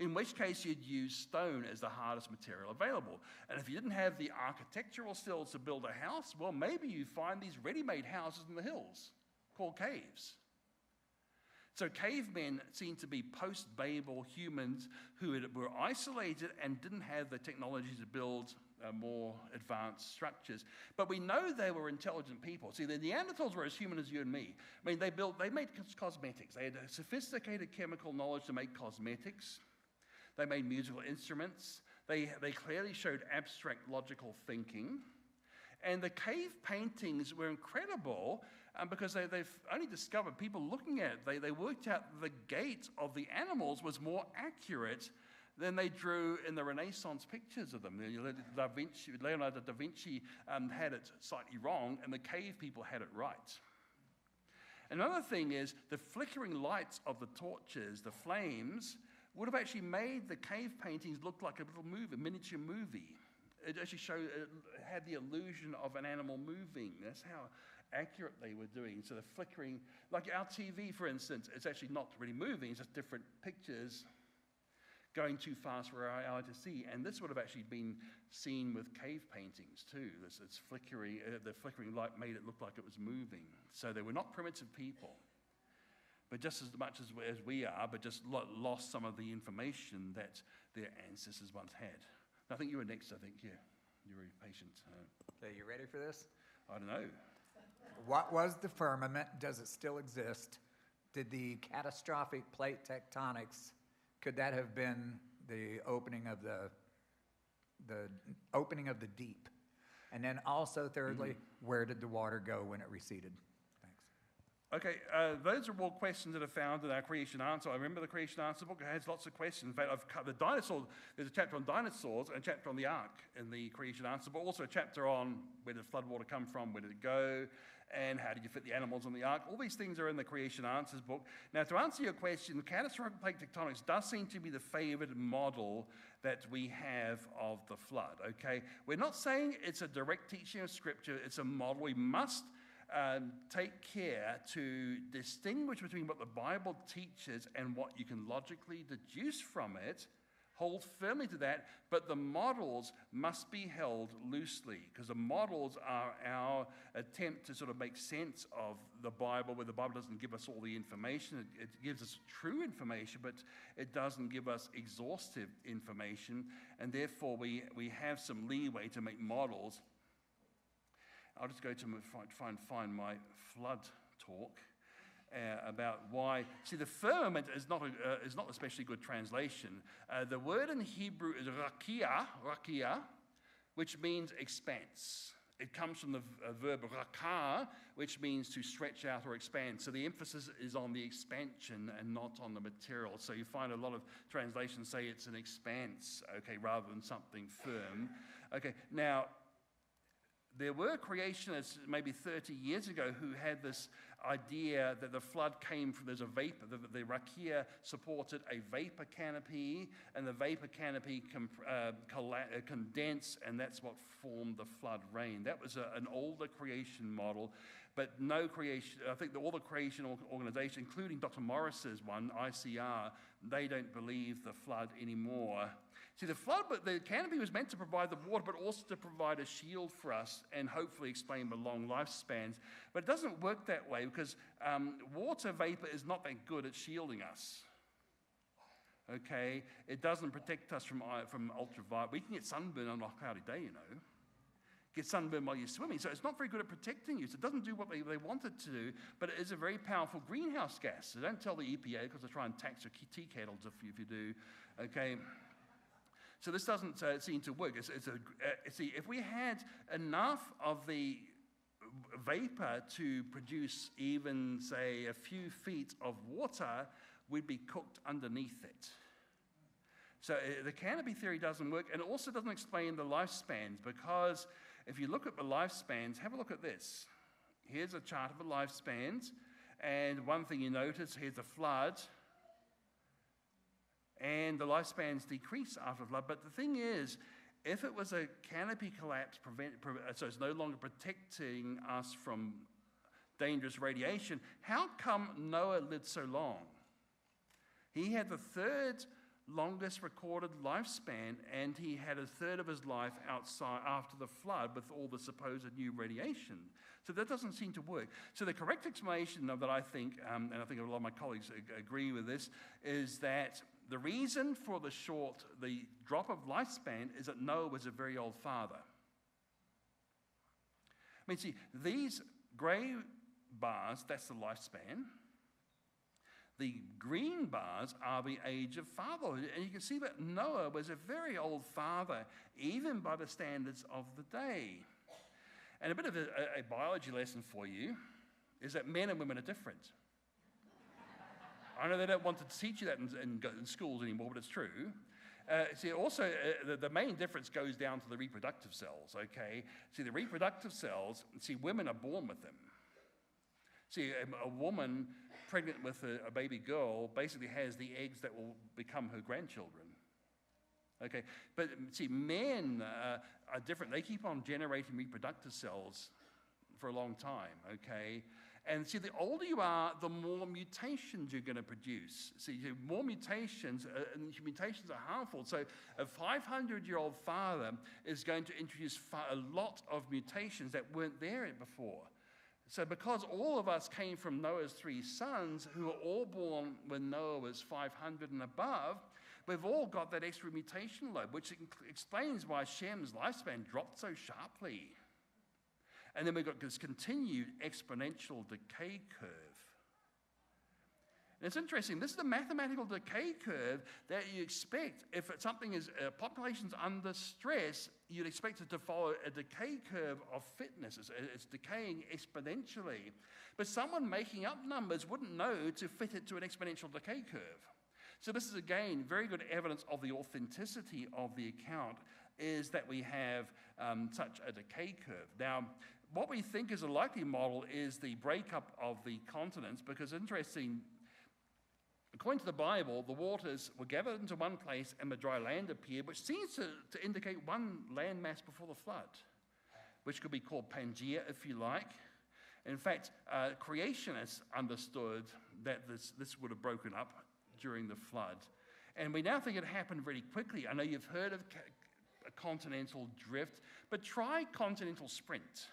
In which case you'd use stone as the hardest material available. And if you didn't have the architectural skills to build a house, well, maybe you find these ready-made houses in the hills called caves. So cavemen seem to be post-Babel humans who were isolated and didn't have the technology to build more advanced structures. But we know they were intelligent people. See, the Neanderthals were as human as you and me. I mean, they made cosmetics. They had a sophisticated chemical knowledge to make cosmetics. They made musical instruments. They clearly showed abstract logical thinking. And the cave paintings were incredible because they've only discovered, people looking at it, they worked out the gait of the animals was more accurate than they drew in the Renaissance pictures of them. Leonardo da Vinci had it slightly wrong, and the cave people had it right. Another thing is the flickering lights of the torches, the flames, would have actually made the cave paintings look like a little movie, a miniature movie. It actually had the illusion of an animal moving. That's how accurate they were doing. So the flickering, like our TV, for instance, it's actually not really moving. It's just different pictures going too fast for our eye to see. And this would have actually been seen with cave paintings too. It's flickering. The flickering light made it look like it was moving. So they were not primitive people, but just as much as we are, but just lost some of the information that their ancestors once had. I think you were next, I think, yeah. You're very patient. Okay, you ready for this? I don't know. What was the firmament? Does it still exist? Did the catastrophic plate tectonics, could that have been the opening of the opening of the deep? And then also, thirdly, where did the water go when it receded? Thanks. Okay, those are all questions that are found in our Creation Answer. I remember the Creation Answer book. It has lots of questions. In fact, I've cut the dinosaurs. There's a chapter on dinosaurs and a chapter on the ark in the Creation Answer, but also a chapter on where did floodwater come from, where did it go, and how did you fit the animals on the ark. All these things are in the Creation Answers book. Now, to answer your question, the catastrophic plate tectonics does seem to be the favored model that we have of the flood, okay? We're not saying it's a direct teaching of Scripture. It's a model. We must take care to distinguish between what the Bible teaches and what you can logically deduce from it. Hold firmly to that, but the models must be held loosely, because the models are our attempt to sort of make sense of the Bible, where the Bible doesn't give us all the information. It gives us true information, but it doesn't give us exhaustive information, and therefore we have some leeway to make models. I'll just go to find my flood talk. About why. See, the firmament is not a especially good translation. The word in Hebrew is rakia, which means expanse. It comes from the verb rakah, which means to stretch out or expand. So the emphasis is on the expansion and not on the material. So you find a lot of translations say it's an expanse, okay, rather than something firm. Okay, now, there were creationists maybe 30 years ago who had this idea that the flood came from, there's a vapor, the rakia supported a vapor canopy, and the vapor canopy condensed, and that's what formed the flood rain. That was an older creation model, but no creation, I think all the creation organizations, including Dr. Morris's one, ICR, they don't believe the flood anymore. See, the flood, but the canopy was meant to provide the water, but also to provide a shield for us and hopefully explain the long lifespans. But it doesn't work that way, because water vapor is not that good at shielding us. Okay, it doesn't protect us from ultraviolet. We can get sunburn on a cloudy day, you know. Get sunburn while you're swimming. So it's not very good at protecting you. So it doesn't do what they want it to do, but it is a very powerful greenhouse gas. So don't tell the EPA because they try and tax your tea kettles if you do. Okay. So this doesn't seem to work. See, if we had enough of the vapor to produce even, say, a few feet of water, we'd be cooked underneath it. So the canopy theory doesn't work, and it also doesn't explain the lifespans, because if you look at the lifespans, have a look at this. Here's a chart of the lifespans, and one thing you notice, here's a flood, and the lifespans decrease after flood. But the thing is, if it was a canopy collapse, so it's no longer protecting us from dangerous radiation, how come Noah lived so long? He had the third longest recorded lifespan, and he had a third of his life outside after the flood with all the supposed new radiation. So that doesn't seem to work. So the correct explanation of that, I think, and I think a lot of my colleagues agree with this, is that the reason for the drop of lifespan is that Noah was a very old father. I mean, see, these gray bars, that's the lifespan. The green bars are the age of fatherhood. And you can see that Noah was a very old father, even by the standards of the day. And a bit of a biology lesson for you is that men and women are different. I know they don't want to teach you that in schools anymore, but it's true. See, also, the main difference goes down to the reproductive cells, okay? See, the reproductive cells, women are born with them. See, a woman pregnant with a baby girl basically has the eggs that will become her grandchildren. Okay, but see, men are different. They keep on generating reproductive cells for a long time, okay? And see, the older you are, the more mutations you're going to produce. See, more mutations, and mutations are harmful. So a 500-year-old father is going to introduce a lot of mutations that weren't there before. So because all of us came from Noah's 3 sons, who were all born when Noah was 500 and above, we've all got that extra mutation load, which explains why Shem's lifespan dropped so sharply. And then we've got this continued exponential decay curve. And it's interesting, this is the mathematical decay curve that you expect if something is, population's under stress, you'd expect it to follow a decay curve of fitness. It's decaying exponentially. But someone making up numbers wouldn't know to fit it to an exponential decay curve. So this is, again, very good evidence of the authenticity of the account, is that we have such a decay curve. Now, what we think is a likely model is the breakup of the continents, because interesting, according to the Bible, the waters were gathered into one place and the dry land appeared, which seems to indicate one landmass before the flood, which could be called Pangaea, if you like. In fact, creationists understood that this would have broken up during the flood. And we now think it happened really quickly. I know you've heard of a continental drift, but try continental sprint.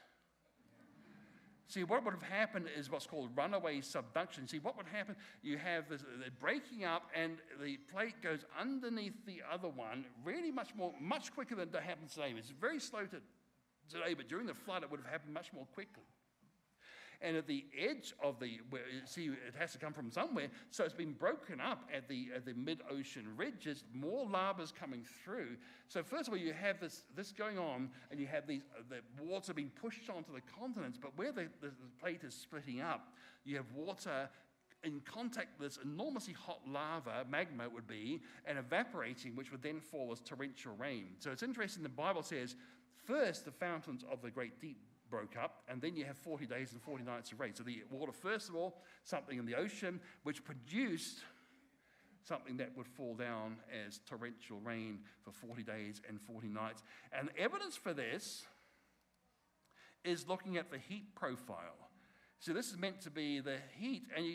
See, what would have happened is what's called runaway subduction. See, what would happen, you have the breaking up and the plate goes underneath the other one really much quicker than it happens today. It's very slow today, but during the flood it would have happened much more quickly. And at the edge of it has to come from somewhere, so it's been broken up at the mid-ocean ridges, more lava's coming through. So first of all, you have this going on, and you have the water being pushed onto the continents, but where the plate is splitting up, you have water in contact with this enormously hot lava, magma it would be, and evaporating, which would then fall as torrential rain. So it's interesting, the Bible says, first the fountains of the great deep broke up, and then you have 40 days and 40 nights of rain. So the water, first of all, something in the ocean, which produced something that would fall down as torrential rain for 40 days and 40 nights. And evidence for this is looking at the heat profile. So this is meant to be the heat, and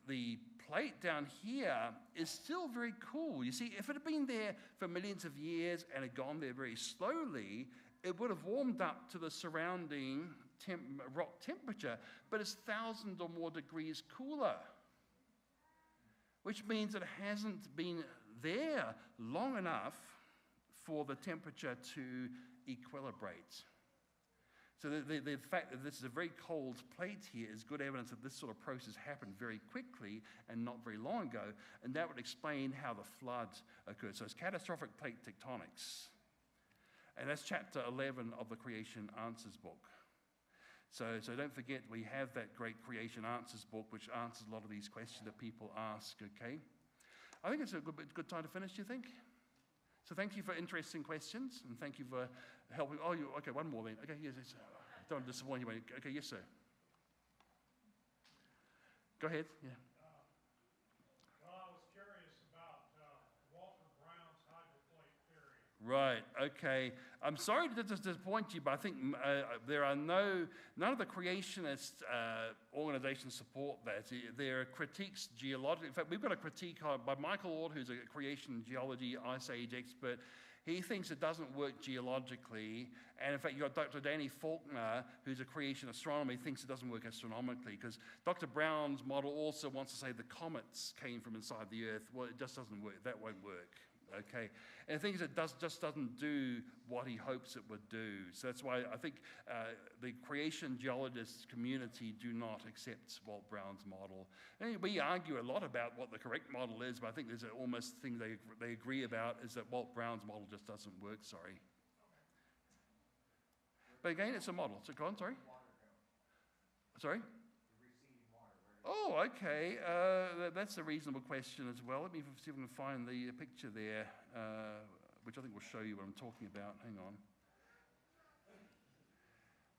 the plate down here is still very cool. You see, if it had been there for millions of years and had gone there very slowly, it would have warmed up to the surrounding rock temperature, but it's 1,000 or more degrees cooler. which means it hasn't been there long enough for the temperature to equilibrate. So the fact that this is a very cold plate here is good evidence that this sort of process happened very quickly and not very long ago, and that would explain how the flood occurred. So it's catastrophic plate tectonics. And that's chapter 11 of the Creation Answers book. So don't forget, we have that great Creation Answers book, which answers a lot of these questions that people ask, okay? I think it's a good time to finish, do you think? So thank you for interesting questions, and thank you for helping. Oh, okay, one more then. Okay, yes. Don't want to disappoint you. Okay, yes, sir. Go ahead, yeah. Well, I was curious about Walter Brown's hydroplate theory. Right, okay. I'm sorry to disappoint you, but I think there are none of the creationist organizations support that. There are critiques geologically. In fact, we've got a critique by Michael Ord, who's a creation geology ice age expert. He thinks it doesn't work geologically. And in fact, you've got Dr. Danny Faulkner, who's a creation astronomer, thinks it doesn't work astronomically, because Dr. Brown's model also wants to say the comets came from inside the Earth. Well, it just doesn't work. That won't work. Okay, and the thing is, it just doesn't do what he hopes it would do. So that's why I think the creation geologist community do not accept Walt Brown's model. And we argue a lot about what the correct model is, but I think there's almost thing they agree about is that Walt Brown's model just doesn't work. Sorry. But again, it's a model. So go on. Sorry. Sorry. Oh, okay. That's a reasonable question as well. Let me see if I can find the picture there, which I think will show you what I'm talking about. Hang on.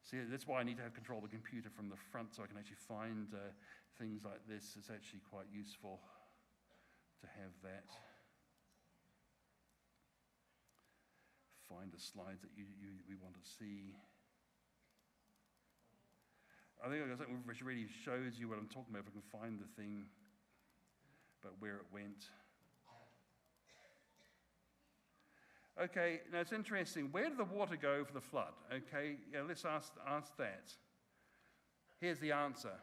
See, that's why I need to have control of the computer from the front so I can actually find things like this. It's actually quite useful to have that. Find the slides that we want to see. I think it really shows you what I'm talking about if I can find the thing, but where it went. Okay, now it's interesting. Where did the water go for the flood? Okay, yeah, let's ask that. Here's the answer.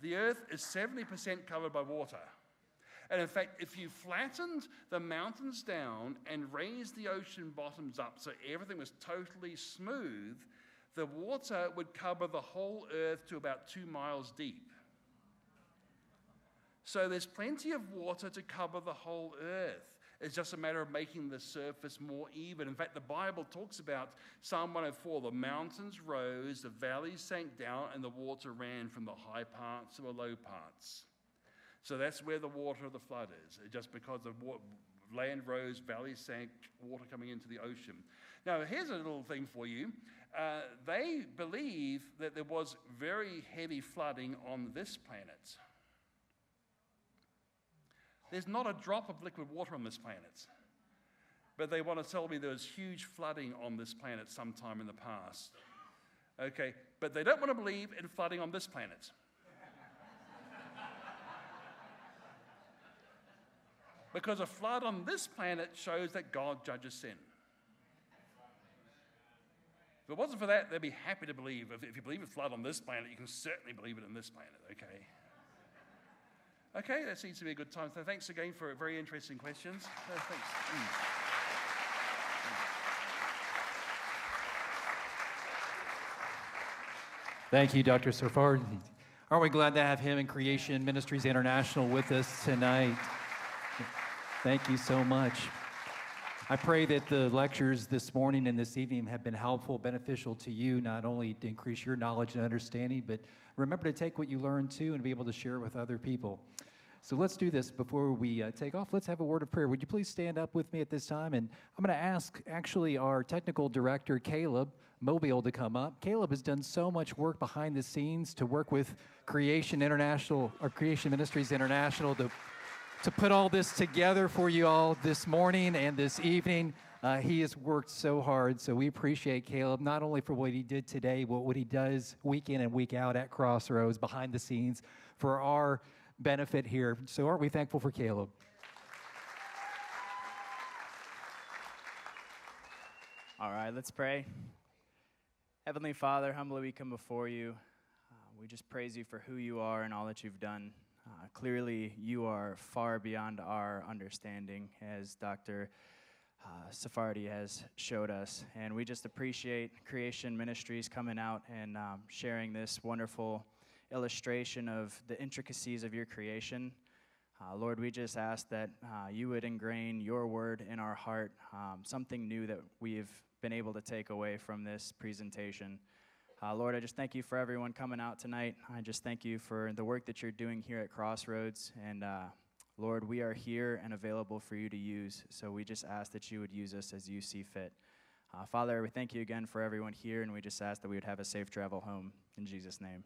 The earth is 70% covered by water. And in fact, if you flattened the mountains down and raised the ocean bottoms up so everything was totally smooth, the water would cover the whole earth to about 2 miles deep. So there's plenty of water to cover the whole earth. It's just a matter of making the surface more even. In fact, the Bible talks about Psalm 104, the mountains rose, the valleys sank down, and the water ran from the high parts to the low parts. So that's where the water of the flood is, just because the land rose, valleys sank, water coming into the ocean. Now, here's a little thing for you. They believe that there was very heavy flooding on this planet. There's not a drop of liquid water on this planet. But they want to tell me there was huge flooding on this planet sometime in the past. Okay, but they don't want to believe in flooding on this planet. Because a flood on this planet shows that God judges sin. If it wasn't for that, they'd be happy to believe. If you believe in flood on this planet, you can certainly believe it in this planet, okay? Okay, that seems to be a good time. So thanks again for very interesting questions. Thanks. Thank you, Dr. Sarfard. Aren't we glad to have him in Creation Ministries International with us tonight? Thank you so much. I pray that the lectures this morning and this evening have been helpful, beneficial to you, not only to increase your knowledge and understanding, but remember to take what you learn too and be able to share with other people. So let's do this before we take off. Let's have a word of prayer. Would you please stand up with me at this time? And I'm going to ask actually our technical director, Caleb Mobile, to come up. Caleb has done so much work behind the scenes to work with Creation International, or Creation Ministries International, to put all this together for you all this morning and this evening. He has worked so hard, so we appreciate Caleb, not only for what he did today, but what he does week in and week out at Crossroads, behind the scenes, for our benefit here. So aren't we thankful for Caleb? All right, let's pray. Heavenly Father, humbly we come before you. We just praise you for who you are and all that you've done. Clearly, you are far beyond our understanding, as Dr. Sephardi has showed us. And we just appreciate Creation Ministries coming out and sharing this wonderful illustration of the intricacies of your creation. Lord, we just ask that you would ingrain your word in our heart, something new that we've been able to take away from this presentation. Lord, I just thank you for everyone coming out tonight. I just thank you for the work that you're doing here at Crossroads. And Lord, we are here and available for you to use. So we just ask that you would use us as you see fit. Father, we thank you again for everyone here, and we just ask that we would have a safe travel home. In Jesus' name.